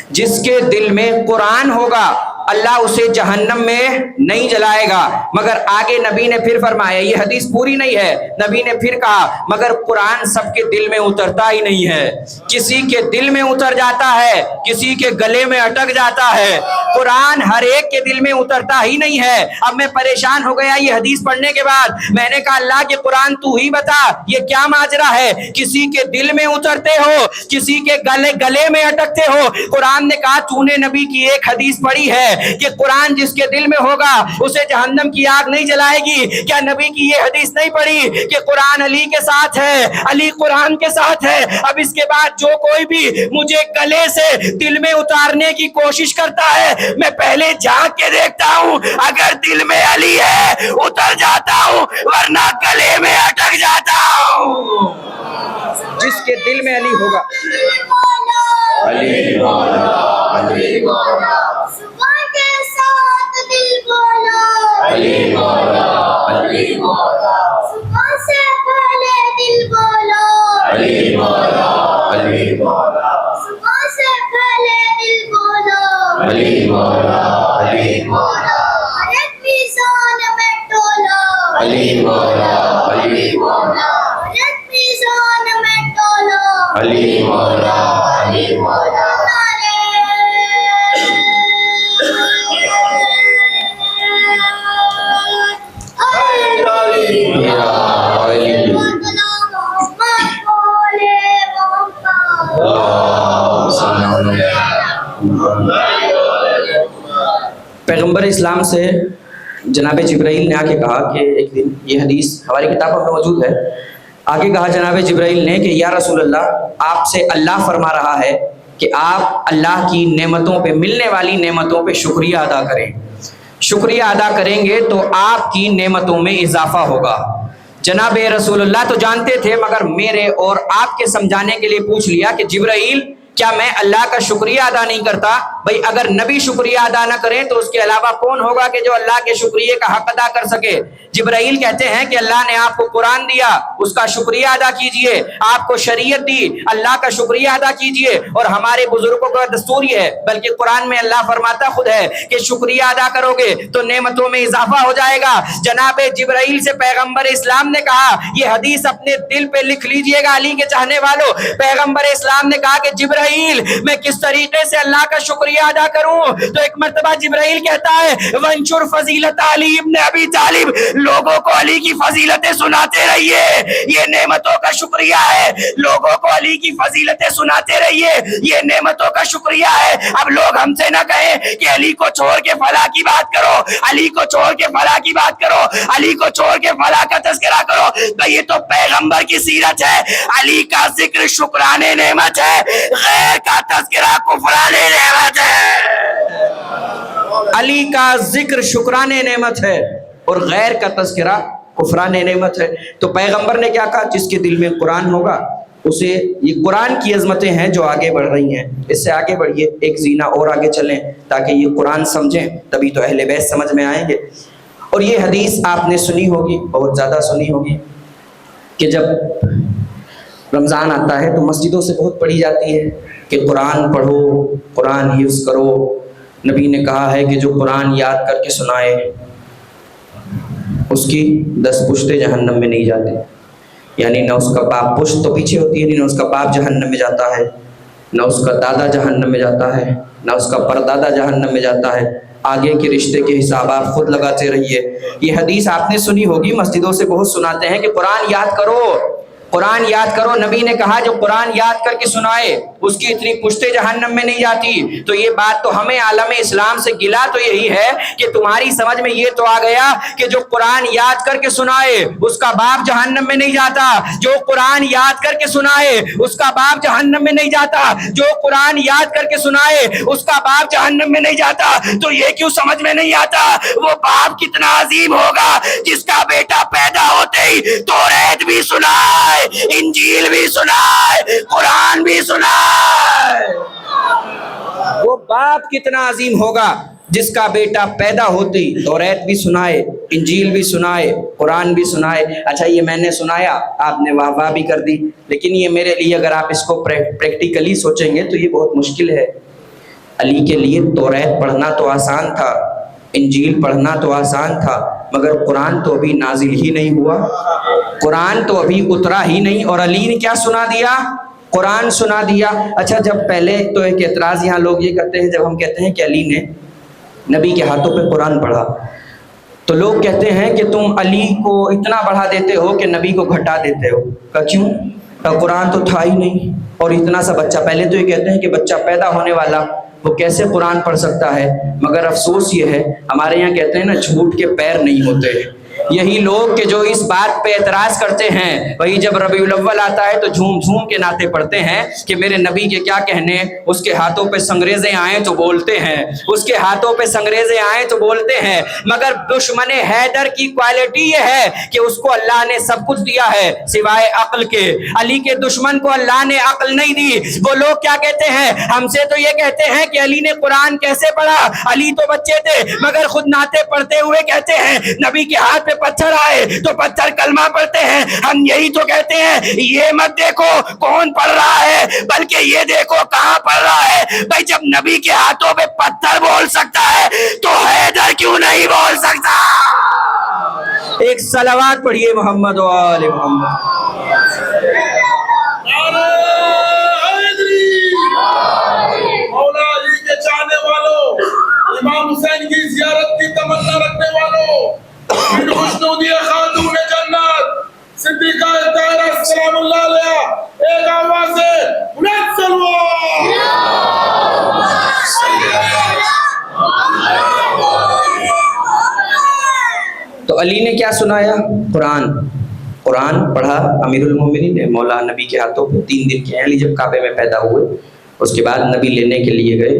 جس کے دل میں قرآن ہوگا اللہ اسے جہنم میں نہیں جلائے گا. مگر آگے نبی نے پھر فرمایا، یہ حدیث پوری نہیں ہے، نبی نے پھر کہا مگر قرآن سب کے دل میں اترتا ہی نہیں ہے. کسی کے دل میں اتر جاتا ہے، کسی کے گلے میں اٹک جاتا ہے. قرآن ہر ایک کے دل میں اترتا ہی نہیں ہے. اب میں پریشان ہو گیا یہ حدیث پڑھنے کے بعد. میں نے کہا اللہ کے قرآن تو ہی بتا یہ کیا ماجرا ہے؟ کسی کے دل میں اترتے ہو، کسی کے گلے میں اٹکتے ہو. قرآن نے کہا تو نے نبی کی ایک حدیث پڑھی ہے کہ قرآن جس کے دل میں ہوگا اسے جہنم کی آگ نہیں جلائے گی. کیا نبی کی یہ حدیث نہیں پڑھی کہ قرآن علی کے ساتھ ہے، علی قرآن کے ساتھ ہے؟ اب اس کے بعد جو کوئی بھی مجھے گلے سے دل میں اتارنے کی کوشش کرتا ہے میں پہلے جھانک کے دیکھتا ہوں، اگر دل میں علی ہے اتر جاتا ہوں ورنہ گلے میں اٹک جاتا ہوں. جس کے دل میں علی ہوگا علی مولا علی مولا صبح کے ساتھ دل بولا علی مولا علی مولا صبح سے پہلے دل بولا علی مولا علی مولا صبح سے پہلے دل بولا علی مولا علی مولا ایک میزان میں ٹولا علی مولا علی مولا ایک میزان میں ٹولا علی مولا علی مولا. پیغمبر اسلام سے جناب جبرائیل نے آ کے کہا کہ ایک دن، یہ حدیث ہماری کتابوں میں موجود ہے، آگے کہا جناب جبرائیل نے کہ یا رسول اللہ آپ سے اللہ فرما رہا ہے کہ آپ اللہ کی نعمتوں پہ، ملنے والی نعمتوں پہ شکریہ ادا کریں. شکریہ ادا کریں گے تو آپ کی نعمتوں میں اضافہ ہوگا. جناب رسول اللہ تو جانتے تھے مگر میرے اور آپ کے سمجھانے کے لیے پوچھ لیا کہ جبرائیل کیا میں اللہ کا شکریہ ادا نہیں کرتا؟ بھئی اگر نبی شکریہ ادا نہ کریں تو اس کے علاوہ کون ہوگا کہ جو اللہ کے شکریہ کا حق ادا کر سکے؟ جبرائیل کہتے ہیں کہ اللہ نے آپ کو قرآن دیا، اس کا شکریہ ادا کیجئے. آپ کو شریعت دی، اللہ کا شکریہ ادا کیجئے. اور ہمارے بزرگوں کا دستور یہ ہے، بلکہ قرآن میں اللہ فرماتا خود ہے کہ شکریہ ادا کرو گے تو نعمتوں میں اضافہ ہو جائے گا. جناب جبرائیل سے پیغمبر اسلام نے کہا، یہ حدیث اپنے دل پہ لکھ لیجئے گا علی کے چاہنے والوں. پیغمبر اسلام نے کہا کہ جبرائیل میں کس طریقے سے اللہ کا شکریہ ادا کروں؟ تو ایک مرتبہ جبرائیل کہتا ہے وانشر فضیلت علی ابن ابی طالب، لوگوں کو علی کی فضیلتیں سناتے رہیے. یہ نعمتوں کا شکریہ ہے، لوگوں کو علی کی فضیلتیں سناتے رہیے، یہ نعمتوں کا شکریہ ہے. اب لوگ ہم سے نہ کہیں کہ علی کو چھوڑ کے فلاں کی بات کرو، علی کو چھوڑ کے فلاں کی بات کرو، علی کو چھوڑ کے فلاں کا تذکرہ کرو. تو یہ تو پیغمبر کی سیرت ہے. علی کا ذکر شکرانے نعمت ہے، غیر کا تذکرہ کفرانے نعمت ہے. علی کا ذکر شکرانے نعمت ہے اور غیر کا تذکرہ کفران نعمت ہے. تو پیغمبر نے کیا کہا؟ جس کے دل میں قرآن ہوگا اسے، یہ قرآن کی عظمتیں ہیں جو آگے بڑھ رہی ہیں. اس سے آگے بڑھیے، ایک زینہ اور آگے چلیں تاکہ یہ قرآن سمجھیں، تبھی تو اہل بیت سمجھ میں آئیں گے. اور یہ حدیث آپ نے سنی ہوگی، بہت زیادہ سنی ہوگی، کہ جب رمضان آتا ہے تو مسجدوں سے بہت پڑھی جاتی ہے کہ قرآن پڑھو، قرآن حفظ کرو. نبی نے کہا ہے کہ جو قرآن یاد کر کے سنائے اس کی 10 پشتیں جہنم میں نہیں جاتی. یعنی نہ اس کا باپ، پشت تو پیچھے ہوتی ہے، نہ اس کا باپ جہنم میں جاتا ہے، نہ اس کا دادا جہنم میں جاتا ہے، نہ اس کا پردادا جہنم میں جاتا ہے. آگے کے رشتے کے حساب آپ خود لگاتے رہیے. یہ حدیث آپ نے سنی ہوگی، مسجدوں سے بہت سناتے ہیں کہ قرآن یاد کرو، قرآن یاد کرو. نبی نے کہا جو قرآن یاد کر کے سنائے اس کی اتنی پشتیں جہنم میں نہیں جاتی. تو یہ بات تو ہمیں عالم اسلام سے گلا تو یہی ہے کہ تمہاری سمجھ میں یہ تو آ گیا کہ جو قرآن یاد کر کے سنائے اس کا باپ جہنم میں نہیں جاتا، جو قرآن یاد کر کے سنائے اس کا باپ جہنم میں نہیں جاتا، جو قرآن یاد کر کے سنائے اس کا باپ جہنم میں نہیں جاتا. تو یہ کیوں سمجھ میں نہیں آتا؟ وہ باپ کتنا عظیم ہوگا جس کا بیٹا پیدا ہوتے ہی توریت بھی سنائے، انجیل بھی سنائے، قرآن بھی سنائے. وہ باپ کتنا عظیم ہوگا جس کا بیٹا پیدا ہوتے ہی توریت بھی سنائے، انجیل بھی سنائے، قرآن بھی سنائے. اچھا یہ میں نے سنایا، آپ نے واہ واہ بھی کر دی، لیکن یہ میرے لیے اگر آپ اس کو پریکٹیکلی سوچیں گے تو یہ بہت مشکل ہے. علی کے لیے توریت پڑھنا تو آسان تھا، انجیل پڑھنا تو آسان تھا، مگر قرآن تو ابھی نازل ہی نہیں ہوا، قرآن تو ابھی اترا ہی نہیں، اور علی نے کیا سنا دیا؟ قرآن سنا دیا. اچھا جب پہلے تو ایک اعتراض یہاں لوگ یہ کرتے ہیں، جب ہم کہتے ہیں کہ علی نے نبی کے ہاتھوں پہ قرآن پڑھا تو لوگ کہتے ہیں کہ تم علی کو اتنا بڑھا دیتے ہو کہ نبی کو گھٹا دیتے ہو. کیوں؟ قرآن تو تھا ہی نہیں، اور اتنا سا بچہ، پہلے تو یہ کہتے ہیں کہ بچہ پیدا ہونے والا وہ کیسے قرآن پڑھ سکتا ہے. مگر افسوس یہ ہے ہمارے یہاں کہتے ہیں نا جھوٹ کے پیر نہیں ہوتے. یہی لوگ کہ جو اس بات پہ اعتراض کرتے ہیں وہی جب ربیع الاول آتا ہے تو جھوم جھوم کے نعتیں پڑھتے ہیں کہ میرے نبی کے کیا کہنے، اس کے ہاتھوں پہ سنگریزیں آئیں تو بولتے ہیں، اس کے ہاتھوں پہ سنگریزیں آئیں تو بولتے ہیں. مگر دشمن حیدر کی کوالٹی یہ ہے کہ اس کو اللہ نے سب کچھ دیا ہے سوائے عقل کے. علی کے دشمن کو اللہ نے عقل نہیں دی. وہ لوگ کیا کہتے ہیں ہم سے تو یہ کہتے ہیں کہ علی نے قرآن کیسے پڑھا، علی تو بچے تھے، مگر خود نعتیں پڑھتے ہوئے کہتے ہیں نبی کے ہاتھ پہ پتھر آئے تو پتھر کلمہ پڑھتے ہیں. ہم یہی تو کہتے ہیں یہ مت دیکھو کون پڑھ رہا ہے بلکہ یہ دیکھو کہاں پڑھ رہا ہے. بھائی جب نبی کے ہاتھوں پہ پتھر بول سکتا ہے تو حیدر کیوں نہیں بول سکتا؟ ایک صلوات پڑھیے محمد و آل محمد. مولا علی کے چاہنے والوں، امام حسین کی زیارت کی تمنا رکھنے والوں، خوشنودی خاتون جنت صدیقہ طاہرہ سلام اللہ علیہ، ایک آواز سے بلند صلوات. تو علی نے کیا سنایا؟ قرآن پڑھا امیر المومنین نے مولا نبی کے ہاتھوں پہ. 3 دن کے ہیں علی جب کعبے میں پیدا ہوئے، اس کے بعد نبی لینے کے لیے گئے،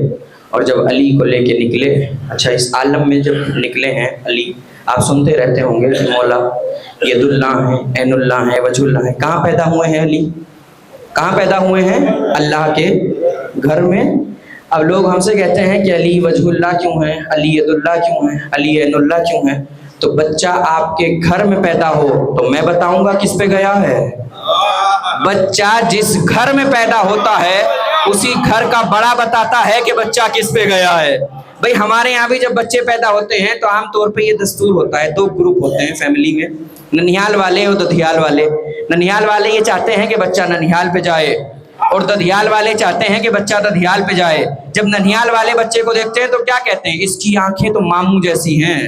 اور جب علی کو لے کے نکلے، اچھا اس عالم میں جب نکلے ہیں علی، آپ سنتے رہتے ہوں گے کہ مولا ید اللہ ہیں، عین اللہ ہیں، وجہ اللہ ہیں. کہاں پیدا ہوئے ہیں علی؟ کہاں پیدا ہوئے ہیں؟ اللہ کے گھر میں. اب لوگ ہم سے کہتے ہیں کہ علی وجہ اللہ کیوں ہیں، علی ید اللہ کیوں ہیں، علی عین اللہ کیوں ہیں. تو بچہ آپ کے گھر میں پیدا ہو تو میں بتاؤں گا کس پہ گیا ہے. بچہ جس گھر میں پیدا ہوتا ہے اسی گھر کا بڑا بتاتا ہے کہ بچہ کس پہ گیا ہے. بھئی ہمارے یہاں بھی جب بچے پیدا ہوتے ہیں تو عام طور پہ یہ دستور ہوتا ہے، 2 گروپ ہوتے ہیں فیملی میں، ننیال والے اور ددھیال والے. ننیال والے یہ چاہتے ہیں کہ بچہ ننیال پہ جائے، اور ددھیال والے چاہتے ہیں کہ بچہ ددھیال پہ جائے. جب ننیال والے بچے کو دیکھتے ہیں تو کیا کہتے ہیں؟ اس کی آنکھیں تو ماموں جیسی ہیں.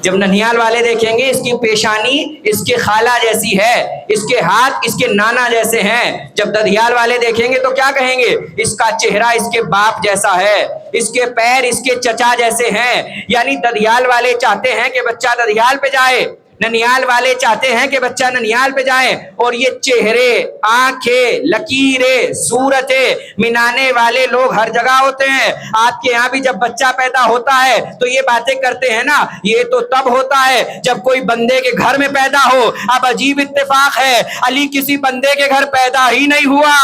جب ننیال والے دیکھیں گے اس کی پیشانی اس کے خالہ جیسی ہے، اس کے ہاتھ اس کے نانا جیسے ہیں. جب ددھیال والے دیکھیں گے تو کیا کہیں گے؟ اس کا چہرہ اس کے باپ جیسا ہے، اس کے پیر اس کے چچا جیسے ہیں. یعنی ددھیال والے چاہتے ہیں کہ بچہ ددھیال پہ جائے، ننیال والے چاہتے ہیں کہ بچہ ننیال پہ جائے. اور یہ چہرے، آنکھیں، لکیریں، صورتیں منانے والے لوگ ہر جگہ ہوتے ہیں. آپ کے یہاں بھی جب بچہ پیدا ہوتا ہے تو یہ باتیں کرتے ہیں نا، یہ تو تب ہوتا ہے جب کوئی بندے کے گھر میں پیدا ہو. اب عجیب اتفاق ہے، علی کسی بندے کے گھر پیدا ہی نہیں ہوا.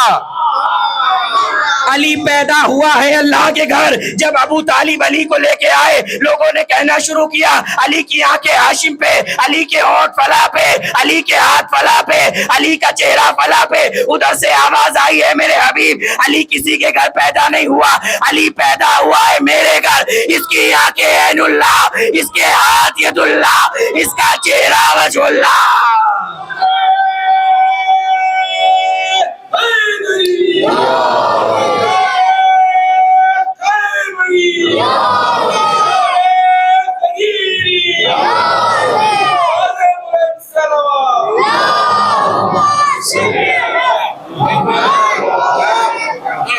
علی پیدا ہوا ہے اللہ کے گھر. جب ابو طالب علی کو لے کے آئے, لوگوں نے کہنا شروع کیا علی کی آنکھیں ہاشم پہ, علی کے ہونٹ فلاں پہ, علی کے ہاتھ فلاں پہ, علی کا چہرہ فلاں پہ. ادھر سے آواز آئی ہے میرے حبیب علی کسی کے گھر پیدا نہیں ہوا, علی پیدا ہوا ہے میرے گھر. اس کی آنکھیں عین اللہ, اس کے ہاتھ ید اللہ, اس کا چہرہ وجہ اللہ.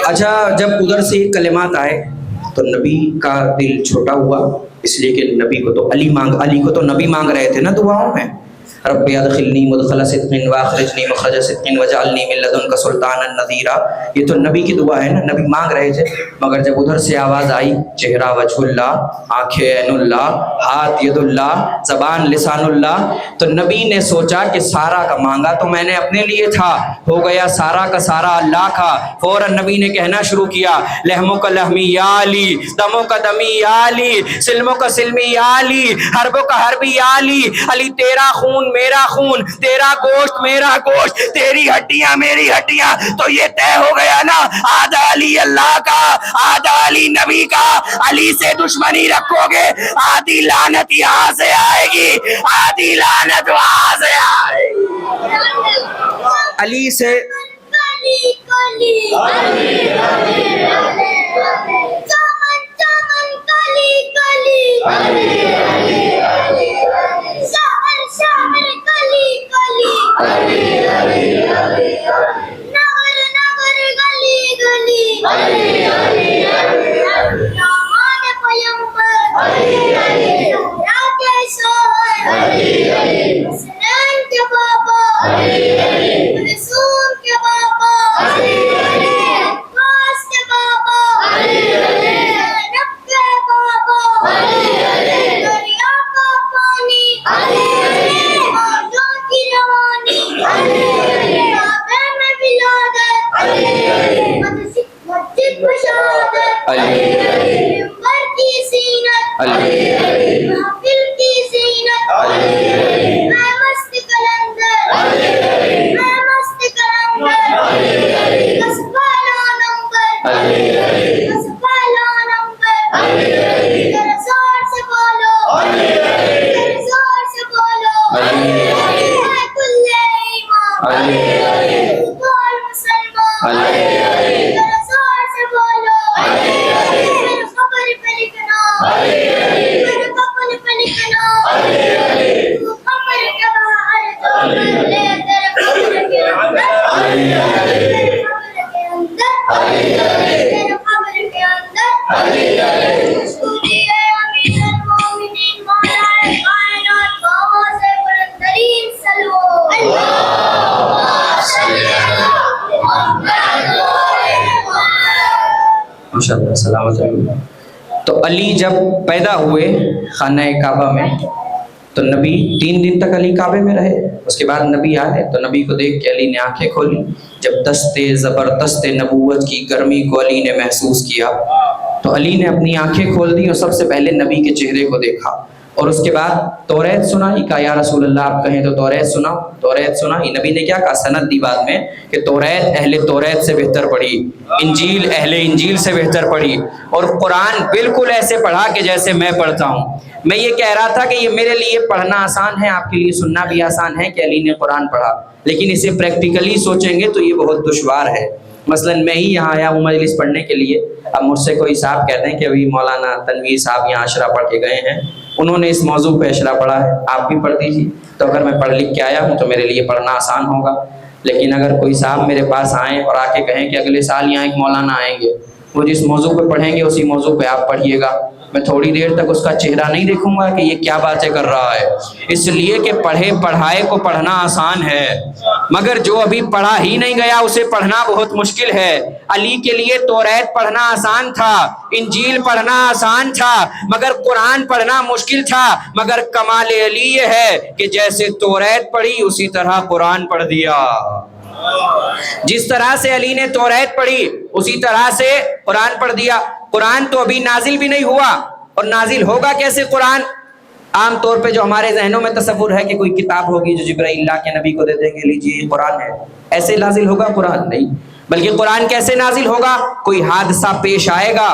اچھا, جب ادھر سے یہ کلمات آئے تو نبی کا دل چھوٹا ہوا, اس لیے کہ نبی کو تو علی کو تو نبی مانگ رہے تھے نا دعاؤں میں, رب ادخلنی مدخل صدق واخرجنی مخرج صدق وجعلنی من لدنک سلطانا نذیرا. یہ تو نبی کی دعا ہے نا, نبی مانگ رہے تھے. مگر جب ادھر سے آواز آئی چہرہ وجہ اللہ, آنکھیں عین اللہ, ہاتھ ید اللہ, زبان لسان اللہ, تو نبی نے سوچا کہ سارا کا مانگا تو میں نے اپنے لیے تھا, ہو گیا سارا کا سارا اللہ کا. فوراً نبی نے کہنا شروع کیا لحموں کا لحمی یا علی, دموں کا دمی یا علی, سلموں کا سلمی یا علی, حربوں کا حربی یا علی. علی تیرا خون میرا خون, تیرا گوشت میرا گوشت, تیری ہڈیاں میری ہڈیاں. تو یہ طے ہو گیا نا, آدھا علی اللہ کا, آدھا علی نبی کا. علی سے دشمنی رکھو گے آدھی لعنت یہاں سے آئے گی, آدھی لعنت وہاں سے آئے گی. علی سے کلی کلی علی علی چمن چمن کلی کلی علی علی شہر شہر کلی کلی علی علی نگر نگر گلی گلی علی علی نام پیغمبر علی علی راکیشور علی علی حسنین کے بابا علی علی رسول کے بابا علی علی عباس کے بابا علی علی زینب کے بابا علی علی دریا کا پانی علی علی موجوں کی روانی علی علی کعبے میں ولادت علی علی مسجد میں شہادت علی علی منبر کی زینت علی علی محفل کی زینت علی علی میں مست کلندر علی علی میں مست کلندر علی علی بس پہلا نمبر علی علی بس پہلا نمبر علی علی ذرا زور سے بولو علی علی ذرا زور سے بولو علی علی ہے کل ایمان علی علی بول مسلمان علی علی ذرا زور سے بولو علی علی میرے خبر پہ لکھنا علی علی میرے کپل پہ لکھنا علی علی تو خبر کے باہر جو کر لے تیرے خبر کے اندر علی علی تیرے خبر کے اندر علی علی تیرے خبر کے اندر علی علی مشکوری ہے امیر المومنین مولا کائنات بابا سے بلندرین سلو اللہم صلی علی محمد ماشاءاللہ سلامت علیہ. تو علی جب پیدا ہوئے خانہ کعبہ میں تو نبی 3 دن تک علی کعبے میں رہے. اس کے بعد نبی آئے تو نبی کو دیکھ کے علی نے آنکھیں کھولی. جب دست زبردست نبوت کی گرمی کو علی نے محسوس کیا تو علی نے اپنی آنکھیں کھول دی اور سب سے پہلے نبی کے چہرے کو دیکھا. اور اس کے بعد توریت سنائی, کہا یا رسول اللہ آپ کہیں تو توریت سناؤ. توریت سنائی. نبی نے کیا کہا سند دی بعد میں کہ توریت اہل توریت سے بہتر پڑھی, انجیل اہل انجیل سے بہتر پڑھی, اور قرآن بالکل ایسے پڑھا کہ جیسے میں پڑھتا ہوں. میں یہ کہہ رہا تھا کہ یہ میرے لیے پڑھنا آسان ہے, آپ کے لیے سننا بھی آسان ہے کہ علی نے قرآن پڑھا, لیکن اسے پریکٹیکلی سوچیں گے تو یہ بہت دشوار ہے. مثلا میں ہی یہاں آیا ہوں مجلس پڑھنے کے لیے, اب مجھ سے کوئی صاحب کہتے ہیں کہ ابھی مولانا تنویر صاحب یہاں اشرا پڑھ کے گئے ہیں, انہوں نے اس موضوع پہ اشرا پڑھا ہے, آپ بھی پڑھ دیجیے. تو اگر میں پڑھ لکھ کے آیا ہوں تو میرے لیے پڑھنا آسان ہوگا. لیکن اگر کوئی صاحب میرے پاس آئیں اور آ کے کہیں کہ اگلے سال یہاں ایک مولانا آئیں گے, وہ جس موضوع پہ پڑھیں گے اسی موضوع پہ آپ پڑھیے گا, میں تھوڑی دیر تک اس کا چہرہ نہیں دیکھوں گا کہ یہ کیا باتیں کر رہا ہے. اس لیے کہ پڑھے پڑھائے کو پڑھنا آسان ہے, مگر جو ابھی پڑھا ہی نہیں گیا اسے پڑھنا بہت مشکل ہے. علی کے لیے توریت پڑھنا آسان تھا, انجیل پڑھنا آسان تھا, مگر قرآن پڑھنا مشکل تھا. مگر کمال علی یہ ہے کہ جیسے توریت پڑھی اسی طرح قرآن پڑھ دیا. جس طرح سے علی نے توریت پڑھی اسی طرح سے قرآن پڑھ دیا. قرآن تو ابھی نازل بھی نہیں ہوا, اور نازل ہوگا کیسے قرآن؟ عام طور پہ جو ہمارے ذہنوں میں تصور ہے کہ کوئی کتاب ہوگی جو جبرائیل اللہ کے نبی کو دے دیں گے, لیجیے قرآن ہے, ایسے نازل ہوگا قرآن؟ نہیں. بلکہ قرآن کیسے نازل ہوگا؟ کوئی حادثہ پیش آئے گا,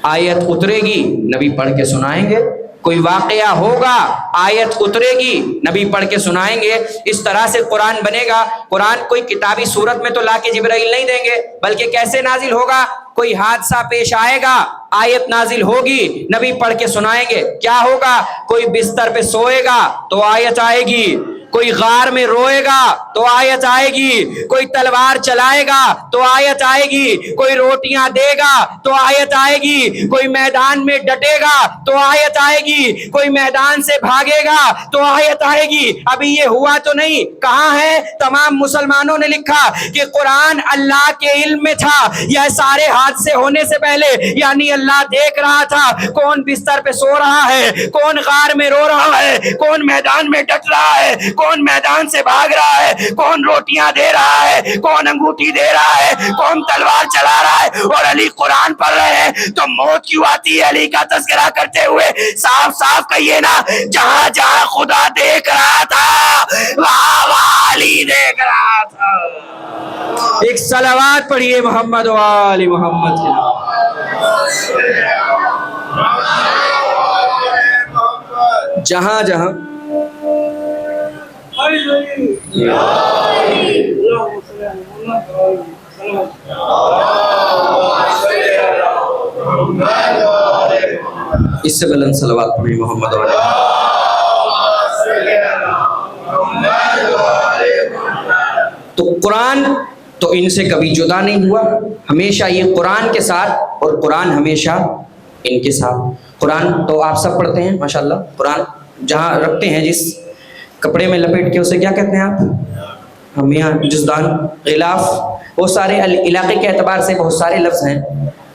آیت اترے گی, نبی پڑھ کے سنائیں گے. کوئی واقعہ ہوگا, آیت اترے گی, نبی پڑھ کے سنائیں گے. اس طرح سے قرآن بنے گا. قرآن کوئی کتابی صورت میں تو لا کے جبرائیل نہیں دیں گے, بلکہ کیسے نازل ہوگا؟ کوئی حادثہ پیش آئے گا, آیت نازل ہوگی, نبی پڑھ کے سنائیں گے. کیا ہوگا؟ کوئی بستر پہ سوئے گا تو آیت آئے گی, کوئی غار میں روئے گا تو آیت آئے گی, کوئی تلوار چلائے گا تو آیت آئے گی, کوئی روٹیاں دے گا تو آیت آئے گی, کوئی میدان میں ڈٹے گا تو آیت آئے گی, کوئی میدان سے بھاگے گا تو آیت آئے گی. ابھی یہ ہوا تو نہیں. کہاں ہے؟ تمام مسلمانوں نے لکھا کہ قرآن اللہ کے علم میں تھا. یہ سارے حادثے ہونے سے پہلے, یعنی اللہ دیکھ رہا تھا کون بستر پہ سو رہا ہے, کون غار میں رو رہا ہے, کون میدان میں ڈٹ رہا ہے, کون میدان سے بھاگ رہا ہے, کون روٹیاں دے رہا ہے, کون انگوٹھی دے رہا ہے, کون تلوار چلا رہا ہے. اور علی قرآن پڑھ رہے ہیں تو موت کیوں آتی ہے؟ علی کا تذکرہ کرتے ہوئے صاف صاف کہیے نا, جہاں جہاں خدا دیکھ رہا تھا وہاں وہاں علی دیکھ رہا تھا. ایک صلوات پڑھیے محمد و آل محمد کے نام. جہاں جہاں اس سے بلند صلوات پڑھی محمد و آل. تو قرآن تو ان سے کبھی جدا نہیں ہوا, ہمیشہ یہ قرآن کے ساتھ اور قرآن ہمیشہ ان کے ساتھ. قرآن تو آپ سب پڑھتے ہیں ماشاءاللہ. قرآن جہاں رکھتے ہیں جس کپڑے میں لپیٹ کے, اسے کیا کہتے ہیں آپ؟ ہم یہاں جزدان, غلاف, وہ سارے علاقے کے اعتبار سے بہت سارے لفظ ہیں.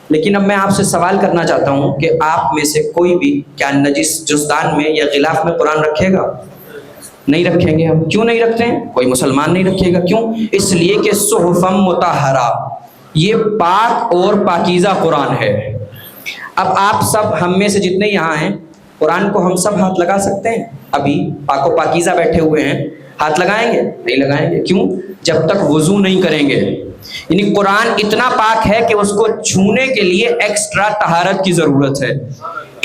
لیکن اب میں آپ سے سوال کرنا چاہتا ہوں کہ آپ میں سے کوئی بھی کیا نجس جزدان میں یا غلاف میں قرآن رکھے گا؟ نہیں رکھیں گے ہم. کیوں نہیں رکھتے ہیں؟ کوئی مسلمان نہیں رکھے گا. کیوں؟ اس لیے کہ صحفم مطہرہ, یہ پاک اور پاکیزہ قرآن ہے. اب آپ سب ہم میں سے جتنے یہاں ہیں, قرآن کو ہم سب ہاتھ لگا سکتے ہیں؟ ابھی پاک و پاکیزہ بیٹھے ہوئے ہیں, ہاتھ لگائیں گے؟ نہیں لگائیں گے. کیوں؟ جب تک وضو نہیں کریں گے. یعنی قرآن اتنا پاک ہے کہ اس کو چھونے کے لیے ایکسٹرا طہارت کی ضرورت ہے.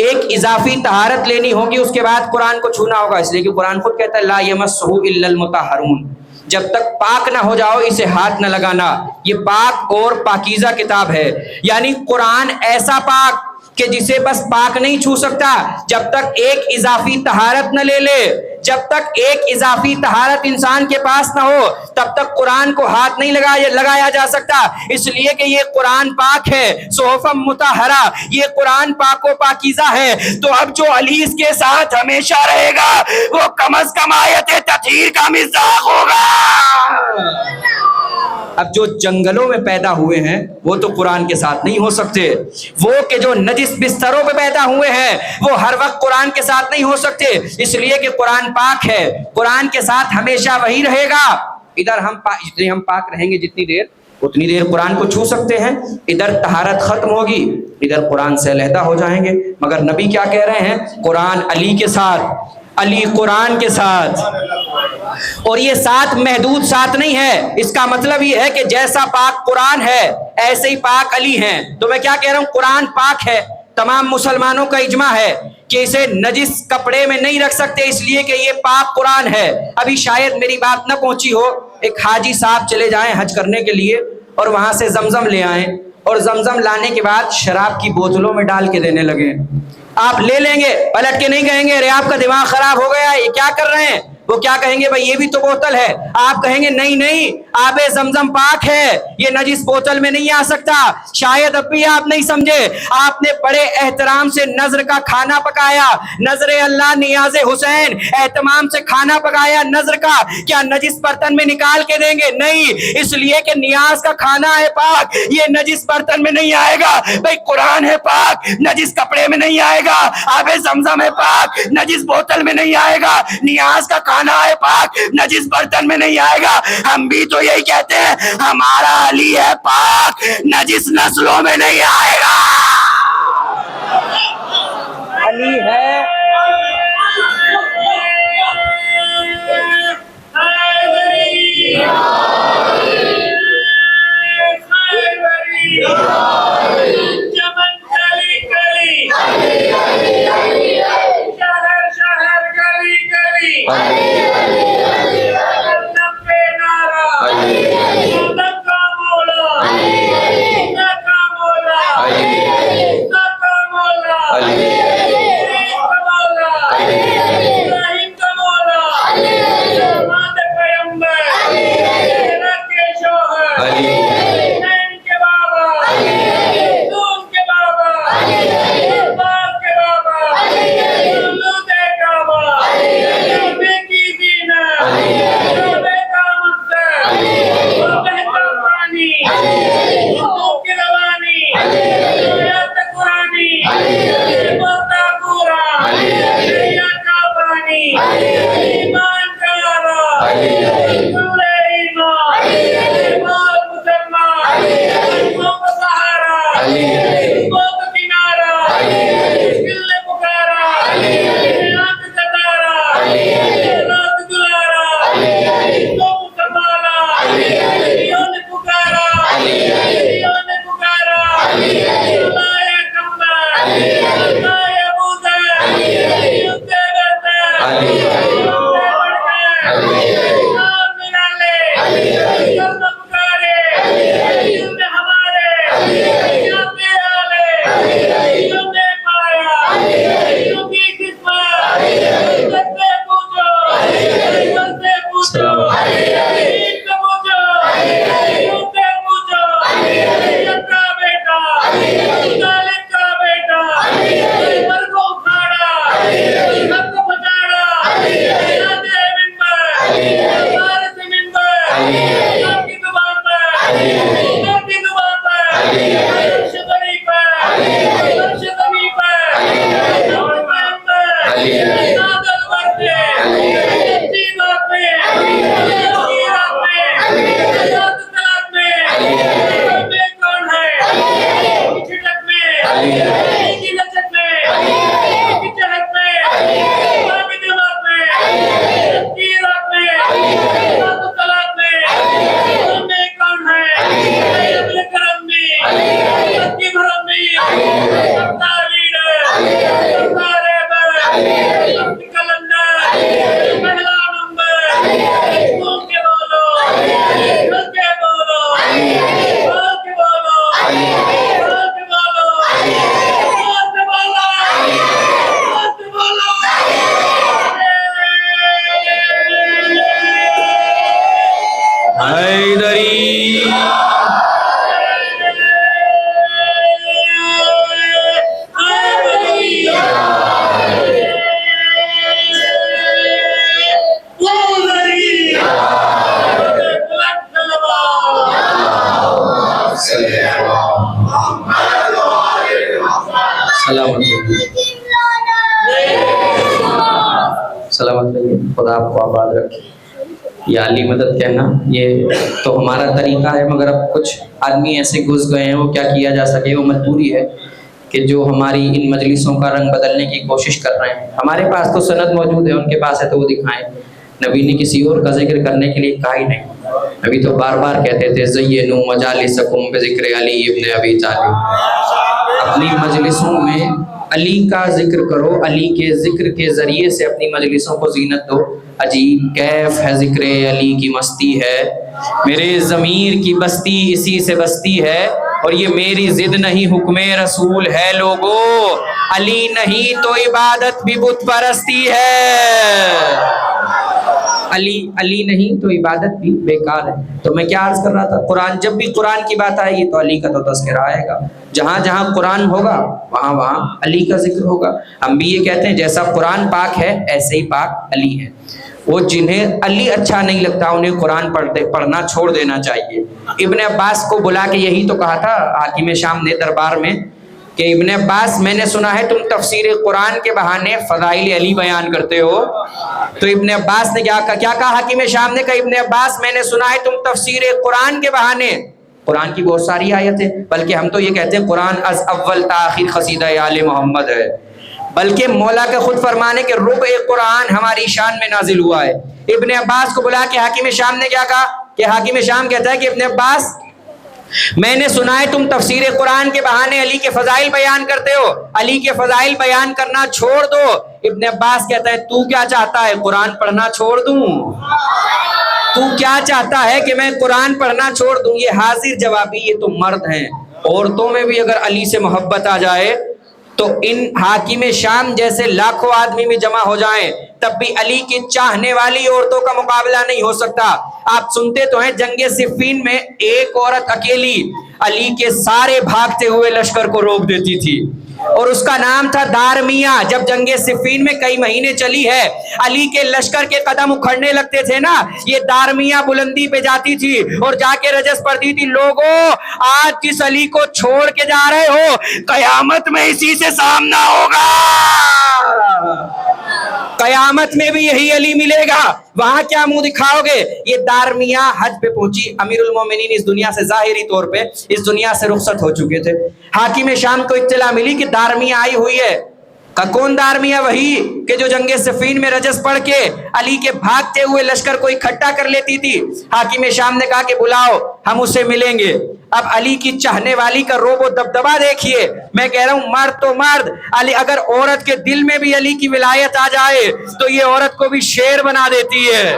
ایک اضافی طہارت لینی ہوگی, اس کے بعد قرآن کو چھونا ہوگا. اس لیے کہ قرآن خود کہتا ہے لا یمسہ الا المطہرون, جب تک پاک نہ ہو جاؤ اسے ہاتھ نہ لگانا. یہ پاک اور پاکیزہ کتاب ہے. یعنی قرآن ایسا پاک کہ جسے بس پاک نہیں چھو سکتا جب تک ایک اضافی طہارت نہ لے لے. جب تک ایک اضافی طہارت انسان کے پاس نہ ہو تب تک قرآن کو ہاتھ نہیں لگایا جا سکتا. اس لیے کہ یہ قرآن پاک ہے, صحفم مطہرہ, یہ قرآن پاک و پاکیزہ ہے. تو اب جو علی اس کے ساتھ ہمیشہ رہے گا وہ کم از کم آیت تطہیر کا مصداق ہوگا. اب جو جنگلوں میں پیدا ہوئے ہیں وہ تو قرآن کے ساتھ نہیں ہو سکتے. وہ کہ جو نجس بستروں پہ پیدا ہوئے ہیں وہ ہر وقت قرآن کے ساتھ نہیں ہو سکتے. اس لیے کہ قرآن پاک ہے, قرآن کے ساتھ ہمیشہ وہی رہے گا. ادھر جتنے ہم پاک رہیں گے جتنی دیر, اتنی دیر قرآن کو چھو سکتے ہیں. ادھر طہارت ختم ہوگی, ادھر قرآن سے علیحدہ ہو جائیں گے. مگر نبی کیا کہہ رہے ہیں؟ قرآن علی کے ساتھ, علی قرآن کے ساتھ. اور یہ ساتھ محدود ساتھ نہیں ہے. اس کا مطلب یہ ہے کہ جیسا پاک قرآن ہے ایسے ہی پاک علی ہیں. تو میں کیا کہہ رہا ہوں؟ قرآن پاک ہے. تمام مسلمانوں کا اجماع ہے کہ اسے نجس کپڑے میں نہیں رکھ سکتے, اس لیے کہ یہ پاک قرآن ہے. ابھی شاید میری بات نہ پہنچی ہو, ایک حاجی صاحب چلے جائیں حج کرنے کے لیے اور وہاں سے زمزم لے آئیں, اور زمزم لانے کے بعد شراب کی بوتلوں میں ڈال کے دینے لگے. آپ لے لیں گے, پلٹ کے نہیں کہیں گے ارے آپ کا دماغ خراب ہو گیا, یہ کیا کر رہے ہیں؟ وہ کیا کہیں گے؟ بھائی یہ بھی تو بوتل ہے. آپ کہیں گے نہیں نہیں, آب زمزم پاک ہے, یہ نجس بوتل میں نہیں آ سکتا. شاید اب بھی آپ نہیں سمجھے. آپ نے بڑے احترام سے نذر کا کھانا پکایا, نذر اللہ نیاز حسین, اہتمام سے کھانا پکایا نذر کا, کیا نجس برتن میں نکال کے دیں گے؟ نہیں, اس لیے کہ نیاز کا کھانا ہے پاک, یہ نجس برتن میں نہیں آئے گا. بھئی قرآن ہے پاک, نجس کپڑے میں نہیں آئے گا. آب زمزم ہے پاک, نجس بوتل میں نہیں آئے گا. نیاز کا کھانا ہے پاک, نجس برتن میں نہیں آئے گا. ہم بھی تو یہی کہتے ہیں, ہمارا علی ہے پاک, نجس نسلوں میں نہیں آئے گا. علی ہے سلامت رہیے, خدا آپ کو آباد رکھے. یا علی مدد کہنا یہ تو ہمارا طریقہ ہے, مگر اب کچھ آدمی ایسے گھس گئے ہیں, وہ کیا کیا جا سکے, وہ مجبوری ہے کہ جو ہماری ان مجلسوں کا رنگ بدلنے کی کوشش کر رہے ہیں. ہمارے پاس تو سند موجود ہے, ان کے پاس ہے تو وہ دکھائیں. نبی نے کسی اور کا ذکر کرنے کے لیے کہا ہی نہیں. نبی تو بار بار کہتے تھے زینوا مجالسکم بذکر علی ابن ابی طالب. اپنی مجلسوں میں علی کا ذکر کرو, علی کے ذکر کے ذریعے سے اپنی مجلسوں کو زینت دو. عجیب کیف ہے ذکر علی کی مستی ہے, میرے ضمیر کی بستی اسی سے بستی ہے, اور یہ میری ضد نہیں حکم رسول ہے. لوگو علی نہیں تو عبادت بھی بت پرستی ہے. علی علی نہیں تو عبادت بھی بیکار ہے. تو میں کیا عرض کر رہا تھا, قرآن جب بھی قرآن کی بات آئے گی تو علی کا تو تذکرہ آئے گا. جہاں جہاں قرآن ہوگا وہاں وہاں علی کا ذکر ہوگا. ہم بھی یہ کہتے ہیں جیسا قرآن پاک ہے ایسے ہی پاک علی ہے. وہ جنہیں علی اچھا نہیں لگتا انہیں قرآن پڑھنا چھوڑ دینا چاہیے. ابن عباس کو بلا کے یہی تو کہا تھا حاکم شام نے دربار میں کہ ابن عباس میں نے سنا ہے تم تفسیر قرآن کے بہانے فضائل علی بیان کرتے ہو. تو ابن عباس نے کیا کہا حاکم شام نے کہا ابن عباس میں نے سنا ہے تم تفسیر قرآن کے بہانے, قرآن کی بہت ساری آیتیں, بلکہ ہم تو یہ کہتے ہیں قرآن از اول تا آخر قصیدہ آل محمد ہے, بلکہ مولا کا خود فرمانے کہ ربع قرآن ہماری شان میں نازل ہوا ہے. ابن عباس کو بلا کے حاکم شام نے کیا کہا کہ حاکم شام کہتا ہے کہ ابن عباس میں نے سنا ہے تم تفسیر قرآن کے بہانے علی کے فضائل بیان کرتے ہو, علی کے فضائل بیان کرنا چھوڑ دو. ابن عباس کہتا ہے تو کیا چاہتا ہے قرآن پڑھنا چھوڑ دوں؟ تو کیا چاہتا ہے کہ میں قرآن پڑھنا چھوڑ دوں؟ یہ حاضر جوابی, یہ تو مرد ہیں. عورتوں میں بھی اگر علی سے محبت آ جائے تو ان حاکم شام جیسے لاکھوں آدمی بھی جمع ہو جائیں تب بھی علی کی چاہنے والی عورتوں کا مقابلہ نہیں ہو سکتا. آپ سنتے تو ہیں جنگ صفین میں ایک عورت اکیلی علی کے سارے بھاگتے ہوئے لشکر کو روک دیتی تھی اور اس کا نام تھا دارمیہ. جب جنگ صفین میں کئی مہینے چلی ہے علی کے لشکر کے قدم اکھڑنے لگتے تھے نا, یہ دارمیہ بلندی پہ جاتی تھی اور جا کے رجس پڑھتی تھی لوگوں آج جس علی کو چھوڑ کے جا رہے ہو قیامت میں اسی سے سامنا ہوگا, قیامت میں بھی یہی علی ملے گا, وہاں کیا منہ دکھاؤ گے. یہ دارمیہ حج پہ پہنچی, امیر المومنین اس دنیا سے ظاہری طور پہ اس دنیا سے رخصت ہو چکے تھے. حاکم شام کو اطلاع ملی کہ دارمیہ آئی ہوئی ہے. کون دارمیہ؟ وہی کہ جو جنگ صفین میں رجس پڑھ کے علی کے بھاگتے ہوئے لشکر کو اکٹھا کر لیتی تھی. حاکم شام نے کہا کہ بلاؤ ہم اسے ملیں گے. اب علی کی چاہنے والی کا روب و دبدبا دیکھیے. میں کہہ رہا ہوں مرد تو مرد, علی اگر عورت کے دل میں بھی علی کی ولایت آ جائے تو یہ عورت کو بھی شیر بنا دیتی ہے.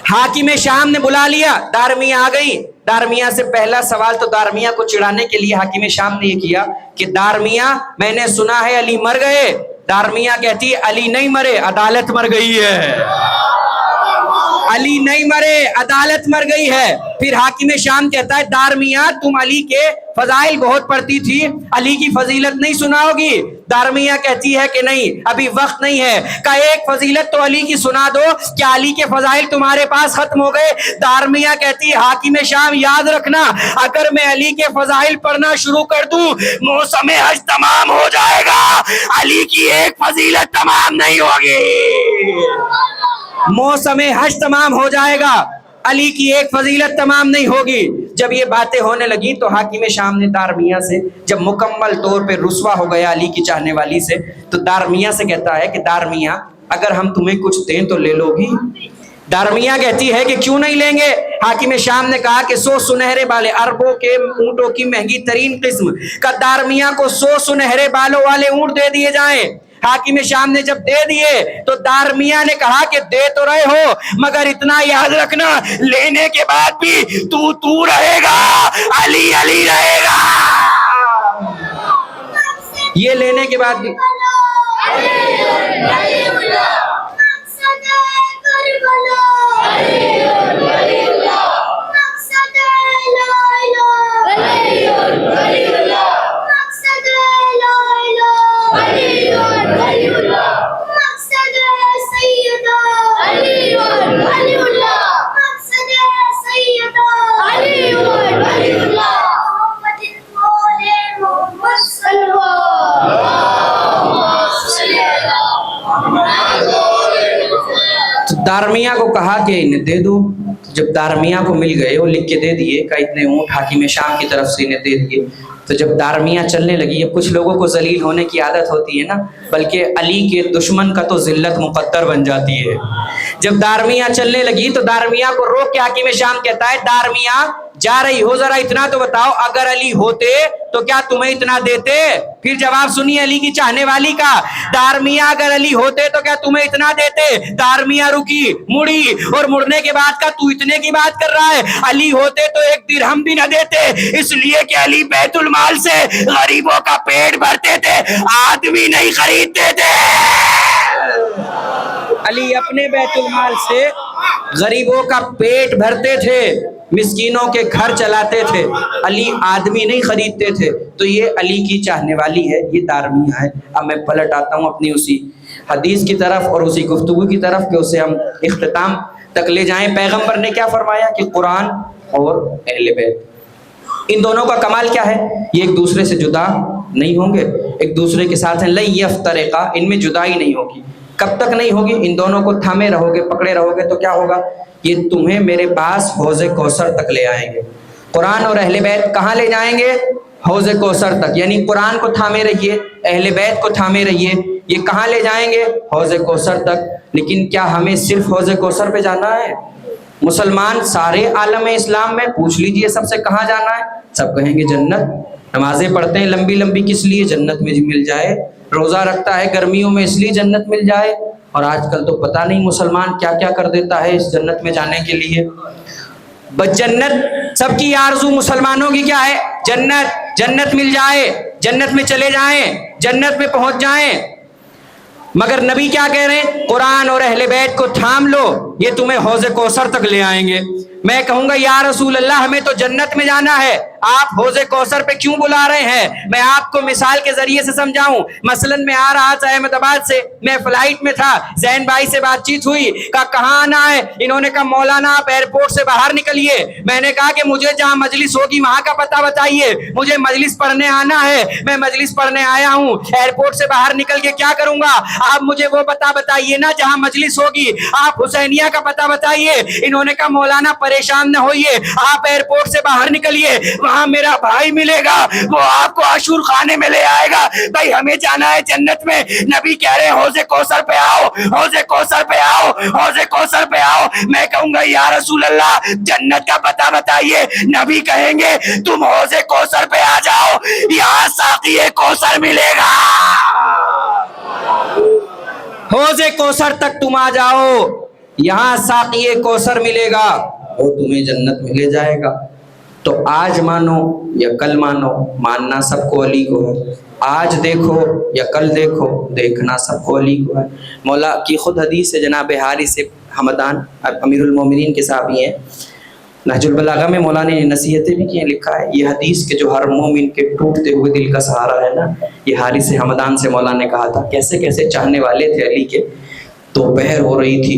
حاکم شام نے بلا لیا, دارمیہ آ گئی. دارمیہ سے پہلا سوال تو دارمیہ کو چڑھانے کے لیے حاکم شام نے یہ کیا کہ دارمیہ میں نے سنا ہے علی مر گئے. دارمیہ کہتی ہے علی نہیں مرے, عدالت مر گئی ہے. علی نہیں مرے, عدالت مر گئی ہے. پھر حاکم شام کہتا ہے دارمیہ تم علی کے فضائل بہت پڑھتی تھی, علی کی فضیلت نہیں سناؤ گی؟ دارمیہ کہتی ہے کہ نہیں ابھی وقت نہیں ہے. کہ ایک فضیلت تو علی کی سنا دو, کیا علی کے فضائل تمہارے پاس ختم ہو گئے؟ دارمیہ کہتی ہے حاکم شام یاد رکھنا اگر میں علی کے فضائل پڑھنا شروع کر دوں موسم حج تمام ہو جائے گا, علی کی ایک فضیلت تمام نہیں ہوگی. موسم حج تمام ہو جائے گا, علی کی ایک فضیلت تمام نہیں ہوگی. جب یہ باتیں ہونے لگی تو حاکم شام نے دارمیہ سے جب مکمل طور پہ رسوا ہو گیا علی کی چاہنے والی سے تو دارمیہ سے کہتا ہے کہ دارمیہ اگر ہم تمہیں کچھ دیں تو لے لو گی؟ دارمیہ کہتی ہے کہ کیوں نہیں لیں گے. حاکم شام نے کہا کہ 100 سنہرے بالے, عربوں کے اونٹوں کی مہنگی ترین قسم کا, دارمیہ کو 100 سنہرے بالوں والے اونٹ دے دیے جائیں. حاکم شام نے جب دے دیے تو دارمیہ نے کہا کہ دے تو رہے ہو مگر اتنا یاد رکھنا لینے کے بعد بھی تو رہے گا, علی علی رہے گا. یہ لینے کے بعد بھی دارمیہ کو کہا کہ انہیں دے دو. جب دارمیہ کو مل گئے وہ لکھ کے دے دیے کہ اتنے اونٹ حاکم شام کی طرف سے انہیں دے دیے. تو جب دارمیہ چلنے لگی, اب کچھ لوگوں کو ذلیل ہونے کی عادت ہوتی ہے نا, بلکہ علی کے دشمن کا تو ذلت مقدر بن جاتی ہے. جب دارمیہ چلنے لگی تو دارمیہ کو روک کے حاکم شام کہتا ہے دارمیہ جا رہی ہو ذرا اتنا تو بتاؤ اگر علی ہوتے تو کیا تمہیں اتنا دیتے؟ پھر جواب سنیے علی کی چاہنے والی کا, دارمیہ اگر علی ہوتے تو کیا تمہیں اتنا دیتے؟ دارمیہ رکی, مڑی اور مڑنے کے بعد کا تو اتنے کی بات کر رہا ہے, علی ہوتے تو 1 درہم بھی نہ دیتے, اس لیے کہ علی بیت المال سے غریبوں کا پیٹ بھرتے تھے, آدمی نہیں خریدتے تھے. علی اپنے بیت المال سے غریبوں کا پیٹ بھرتے تھے، مسکینوں کے گھر چلاتے تھے، علی آدمی نہیں خریدتے تھے۔ تو یہ علی کی چاہنے والی ہے، یہ دارمیہ ہے۔ اب میں پلٹ آتا ہوں اپنی اسی حدیث کی طرف اور اسی گفتگو کی طرف کہ اسے ہم اختتام تک لے جائیں۔ پیغمبر نے کیا فرمایا کہ قرآن اور اہل بیت، ان دونوں کا کمال کیا ہے؟ یہ ایک دوسرے سے جدا نہیں ہوں گے، ایک دوسرے کے ساتھ ہیں، لن یفترقا، ان میں جدائی نہیں ہوگی۔ کب تک نہیں ہوگی؟ ان دونوں کو تھامے رہو گے، پکڑے رہو گے تو کیا ہوگا؟ یہ تمہیں میرے پاس حوض کوثر تک لے آئیں گے۔ قرآن اور اہل بیت کہاں لے جائیں گے؟ حوض کوثر تک۔ یعنی قرآن کو تھامے رہیے، اہل بیت کو تھامے رہیے، یہ کہاں لے جائیں گے؟ حوض کوثر تک۔ لیکن کیا ہمیں صرف حوض کوثر پہ جانا ہے؟ مسلمان سارے عالم اسلام میں پوچھ لیجئے سب سے کہاں جانا ہے، سب کہیں گے جنت۔ نمازیں پڑھتے ہیں لمبی لمبی کس لیے؟ جنت میں مل جائے۔ روزہ رکھتا ہے گرمیوں میں اس لیے جنت مل جائے۔ اور آج کل تو پتہ نہیں مسلمان کیا کیا کر دیتا ہے اس جنت میں جانے کے لیے۔ بس جنت سب کی آرزو مسلمانوں کی کیا ہے؟ جنت، جنت مل جائے، جنت میں چلے جائیں، جنت میں پہنچ جائیں۔ مگر نبی کیا کہہ رہے ہیں؟ قرآن اور اہل بیت کو تھام لو، یہ تمہیں حوض کوثر تک لے آئیں گے۔ میں کہوں گا یا رسول اللہ ہمیں تو جنت میں جانا ہے، آپ حوض کوثر پہ کیوں بلا رہے ہیں؟ میں آپ کو مثال کے ذریعے سے سمجھاؤں۔ مثلاً میں آ رہا تھا احمد آباد سے، میں فلائٹ میں تھا، زین بھائی سے بات چیت ہوئی، کہا کہاں آنا ہے؟ انہوں نے کہا مولانا آپ ایئرپورٹ سے باہر نکلیے۔ میں نے کہا کہ مجھے جہاں مجلس ہوگی وہاں کا پتہ بتائیے، مجھے مجلس پڑھنے آنا ہے، میں مجلس پڑھنے آیا ہوں، ایئرپورٹ سے باہر نکل کے کیا کروں گا؟ آپ مجھے وہ پتہ بتائیے نا جہاں مجلس ہوگی، آپ حسینیہ کا پتہ بتائیے۔ انہوں نے کہا مولانا پریشان نہ ہوئیے، آپ ایئرپورٹ سے باہر نکلیے، وہاں میرا بھائی ملے گا، وہ آپ کو عاشور خانے میں لے آئے گا۔ بھائی ہمیں جانا ہے جنت میں، نبی کہہ رہے ہیں حوض کوثر پہ آؤ، حوض کوثر پہ آؤ، حوض کوثر پہ آؤ۔ میں کہوں گا یا رسول اللہ جنت کا پتہ بتائیے، نبی کہیں گے تم حوض کوثر پہ آ جاؤ، یہاں ساقی کوثر ملے گا، حوض کوثر تک تم آ جاؤ، یہاں ساقی کوثر ملے گا، وہ تمہیں جنت میں لے جائے گا۔ تو آج مانو یا کل مانو، ماننا سب کو علی کو ہے۔ آج دیکھو یا کل دیکھو، دیکھنا سب کو علی کو ہے۔ مولا کی خود حدیث ہے، جناب حارث حمدان امیر المومنین کے صحابی ہیں، نہج البلاغہ میں مولا نے نصیحتیں بھی کی ہیں، لکھا ہے یہ حدیث کہ جو ہر مومن کے ٹوٹتے ہوئے دل کا سہارا ہے نا، یہ حارث حمدان سے مولا نے کہا تھا۔ کیسے کیسے چاہنے والے تھے علی کے۔ دوپہر ہو رہی تھی،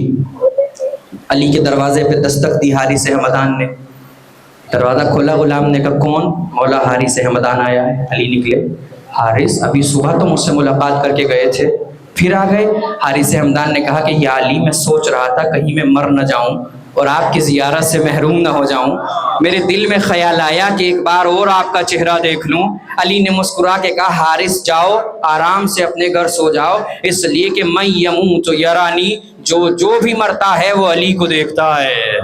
علی کے دروازے پہ دستک دی حارث حمدان نے، دروازہ کھولا، غلام نے کہا کون؟ مولا حارث حمدان آیا ہے۔ علی نکلے، حارث ابھی صبح تو مجھ سے ملاقات کر کے گئے تھے، پھر آ گئے۔ حارث حمدان نے کہا کہ یا علی میں سوچ رہا تھا کہیں میں مر نہ جاؤں اور آپ کی زیارت سے محروم نہ ہو جاؤں، میرے دل میں خیال آیا کہ ایک بار اور آپ کا چہرہ دیکھ لوں۔ علی نے مسکرا کے کہا حارث جاؤ، آرام سے اپنے گھر سو جاؤ، اس لیے کہ من یموت یرانی، جو بھی مرتا ہے وہ علی کو دیکھتا ہے،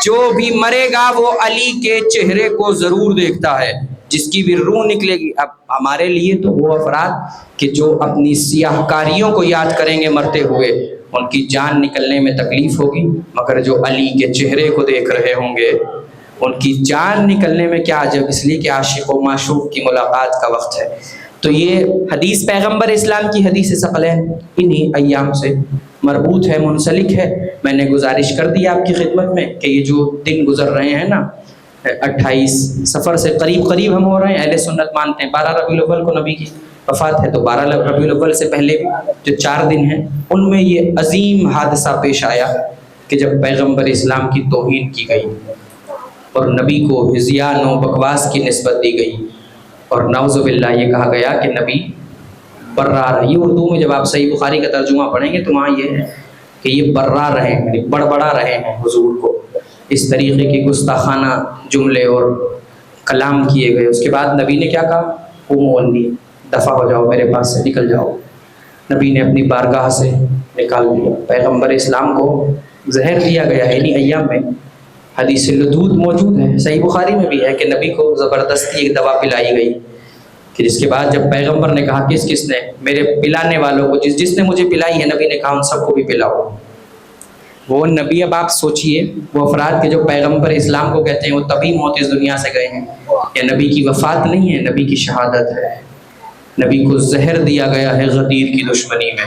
جو بھی مرے گا وہ علی کے چہرے کو ضرور دیکھتا ہے، جس کی بھی روح نکلے گی۔ اب ہمارے لیے تو وہ افراد کہ جو اپنی سیاہ کاریوں کو یاد کریں گے مرتے ہوئے، ان کی جان نکلنے میں تکلیف ہوگی، مگر جو علی کے چہرے کو دیکھ رہے ہوں گے ان کی جان نکلنے میں کیا عجب، اس لیے کہ عاشق و معشوق کی ملاقات کا وقت ہے۔ تو یہ حدیث پیغمبر اسلام کی حدیث ثقلین انہی ایام سے مربوط ہے، منسلک ہے۔ میں نے گزارش کر دی آپ کی خدمت میں کہ یہ جو دن گزر رہے ہیں نا، 28 سفر سے قریب قریب ہم ہو رہے ہیں، اہل سنت مانتے ہیں 12 ربیع الاول کو نبی کی وفات ہے، تو 12 ربیع الاول سے پہلے بھی جو 4 دن ہیں ان میں یہ عظیم حادثہ پیش آیا کہ جب پیغمبر اسلام کی توہین کی گئی اور نبی کو ہزیان و بکواس کی نسبت دی گئی، اور نعوذ باللہ یہ کہا گیا کہ نبی برا رہے۔ اردو میں جب آپ صحیح بخاری کا ترجمہ پڑھیں گے تو وہاں یہ ہے کہ یہ برا رہے ہیں، بڑبڑا رہے ہیں حضور کو، اس طریقے کی گستاخانہ جملے اور کلام کیے گئے۔ اس کے بعد نبی نے کیا کہا؟ قوموا عنی، دفع ہو جاؤ میرے پاس سے، نکل جاؤ۔ نبی نے اپنی بارگاہ سے نکال دیا۔ پیغمبر اسلام کو زہر دیا گیا ہے انہی ایام میں، حدیث لدود موجود ہے، صحیح بخاری میں بھی ہے کہ نبی کو زبردستی ایک دوا پلائی گئی، کہ جس کے بعد جب پیغمبر نے کہا کس نے؟ میرے پلانے والوں کو، جس نے مجھے پلائی ہے، نبی نے کہا ان سب کو بھی پلاؤ۔ وہ نبی، اب آپ سوچئے وہ افراد کے جو پیغمبر اسلام کو کہتے ہیں وہ تبھی موت اس دنیا سے گئے ہیں، یا نبی کی وفات نہیں ہے، نبی کی شہادت ہے۔ نبی کو زہر دیا گیا ہے غدیر کی دشمنی میں۔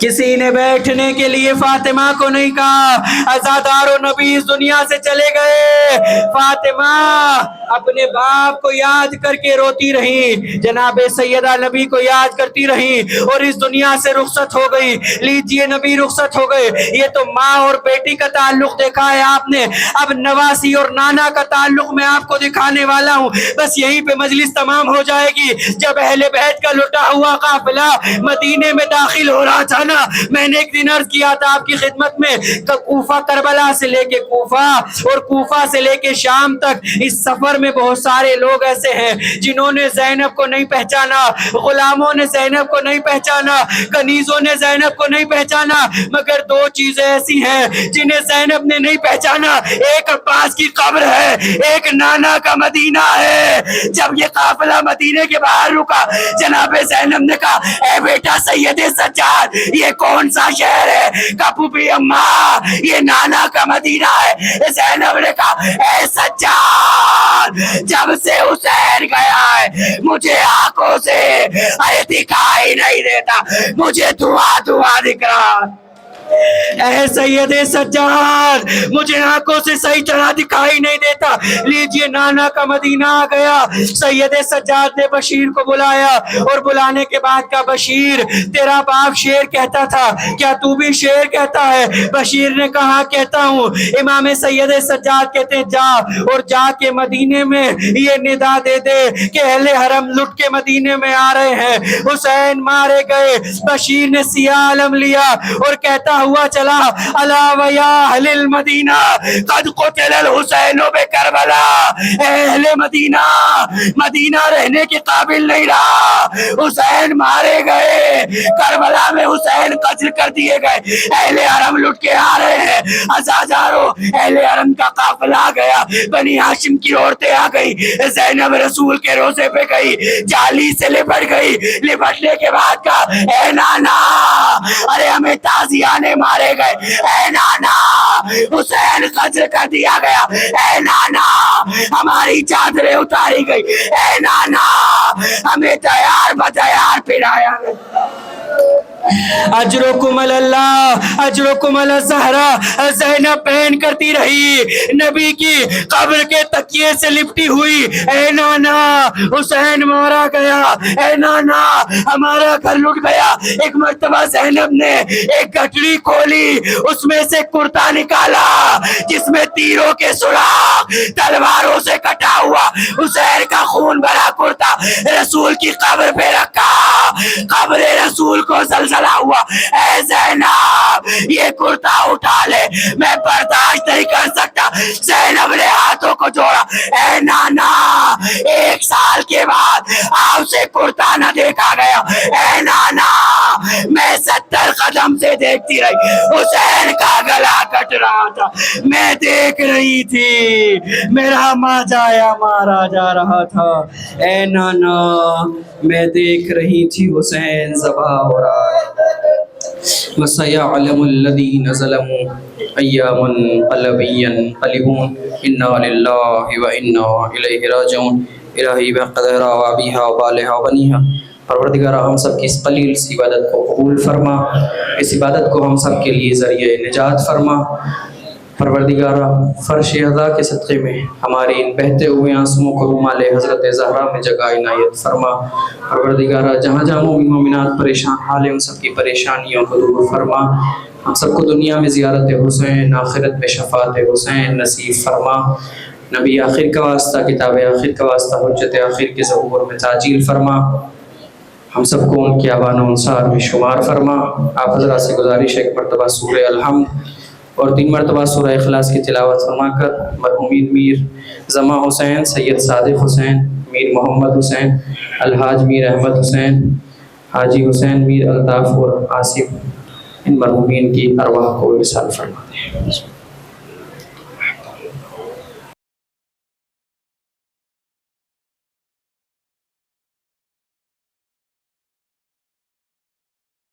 کسی نے بیٹھنے کے لیے فاطمہ کو نہیں کہا. عزادار و نبی اس دنیا سے چلے گئے. فاطمہ اپنے باپ کو یاد کر کے روتی رہی, جناب سیدہ نبی کو یاد کرتی رہی اور اس دنیا سے رخصت ہو گئی. لیجئے نبی رخصت ہو گئے. یہ تو ماں اور بیٹی کا تعلق دیکھا ہے آپ نے, اب نواسی اور نانا کا تعلق میں آپ کو دکھانے والا ہوں. بس یہیں پہ مجلس تمام ہو جائے گی. جب اہل بیت کا لٹا ہوا قافلہ مدینے میں داخل ہو رہا تھا نا, میں نے ایک دن عرض کیا تھا آپ کی خدمت میں کہ کوفہ, کربلا سے لے کے کوفہ اور کوفہ سے لے کے شام تک اس سفر میں بہت سارے لوگ ایسے ہیں جنہوں نے زینب کو نہیں پہچانا, غلاموں نے زینب کو نہیں پہچانا, کنیزوں نے زینب کو نہیں پہچانا, مگر دو چیزیں ایسی ہیں جنہیں زینب نے نہیں پہچانا. ایک عباس کی قبر ہے, ایک نانا کا مدینہ ہے. جب یہ قافلہ مدینے کے باہر رکا, جناب زینب نے کہا اے بیٹا سید سجاد یہ کون سا شہر ہے؟ کہا پھوپھی اماں یہ نانا کا مدینہ ہے. زینب نے کہا اے سجاد جب سے حسین گیا ہے مجھے آنکھوں سے دکھائی نہیں دیتا, مجھے دھواں دھواں دکھ رہا. اے سید سجاد مجھے آنکھوں سے صحیح طرح دکھائی نہیں دیتا. لیجئے نانا کا مدینہ آ گیا. سید سجاد نے بشیر کو بلایا اور بلانے کے بعد کہا بشیر تیرا باپ شیر کہتا تھا, کیا تو بھی شیر کہتا ہے؟ بشیر نے کہا کہتا ہوں. امام سید سجاد کہتے ہیں جا اور جا کے مدینے میں یہ ندا دے دے کہ اہل حرم لٹ کے مدینے میں آ رہے ہیں, حسین مارے گئے. بشیر نے سیاہ علم لیا اور کہتا ہوا چلا الا ویا اہل المدینہ قد قتل الحسین بکربلا. اہل مدینہ, مدینہ رہنے کے قابل نہیں رہا, حسین مارے گئے, کربلا میں حسین قتل کر دیے گئے. اہل حرم لٹ کے آ رہے ہیں. عزادارو اہل حرم کا قافلہ آ گیا, بنی ہاشم کی عورتیں آ گئی. زینب رسول کے روزے پہ گئی, جالی سے لپٹ گئی. لپٹنے کے بعد کہا اے نانا ارے ہمیں تازیانے مارے گئے, اے نانا حسین قتل کر دیا گیا, اے نانا ہماری چادریں اتاری گئی, اے نانا ہمیں تیار بتیار پھرایا گیا. اجرکم اللہ اجرکم الزہرا. زینب بہن کرتی رہی نبی کی قبر کے تکیے سے لپٹی ہوئی, اے نانا حسین مارا گیا, اے نانا ہمارا گھر لٹ گیا. ایک مرتبہ زینب نے ایک گٹڑی کھولی, اس میں سے کرتا نکالا جس میں تیروں کے سراغ, تلواروں سے کٹا ہوا حسین کا خون بھرا کرتا رسول کی قبر پہ رکھا. قبر رسول کو زلزلہ ہوا. اے زینب یہ کرتا اٹھا لے, میں برداشت نہیں کر سکتا. زینب نے ہاتھوں کو جوڑا, اے نانا 1 سال کے بعد آپ سے کرتا نہ دیکھا گیا. اے نانا میں 70 قدم سے دیکھتی رہی, حسین کا گلا کٹ رہا تھا, میں دیکھ رہی تھی, میرا ماجایا مارا جا رہا تھا. اے نانا میں دیکھ رہی تھی حسین ذبح ہو رہا ہے. وَسَيَعْلَمُ الَّذِينَ ظَلَمُوا أَيَّ مُنْقَلَبٍ يَنْقَلِبُونَ إِنَّا لِلَّهِ وَإِنَّا إِلَيْهِ راجعون. الہی بقدر آبیہا و بالہا و بنیہا, پروردگارہ ہم سب کی اس قلیل سی عبادت کو قبول فرما, اس عبادت کو ہم سب کے لیے ذریعہ نجات فرما. پروردگارہ فرش عزا کے صدقے میں ہماری ان بہتے ہوئے آنسوؤں کو رومال حضرت زہرا میں جگہ عنایت فرما. پروردگارہ جہاں جہاں مومن مومنات پریشان حال ہیں ان سب کی پریشانیوں کو دور فرما. ہم سب کو دنیا میں زیارت حسین, آخرت میں شفاعت حسین نصیب فرما. نبی آخر کا واسطہ, کتاب آخر کا واسطہ, حجت آخر کے ظہور میں تعجیل فرما. ہم سب کو ان کے آبان و انصار میں شمار فرما. آپ حضرات سے گزارش ہے ایک مرتبہ سورہ الحمد اور 3 مرتبہ سورہ اخلاص کی تلاوت فرما کر مرحومین میر زما حسین, سید صادق حسین, میر محمد حسین, الحاج میر احمد حسین, حاجی حسین میر الطاف اور آصف, ان مرحومین کی ارواح کو وصال فرما دیں.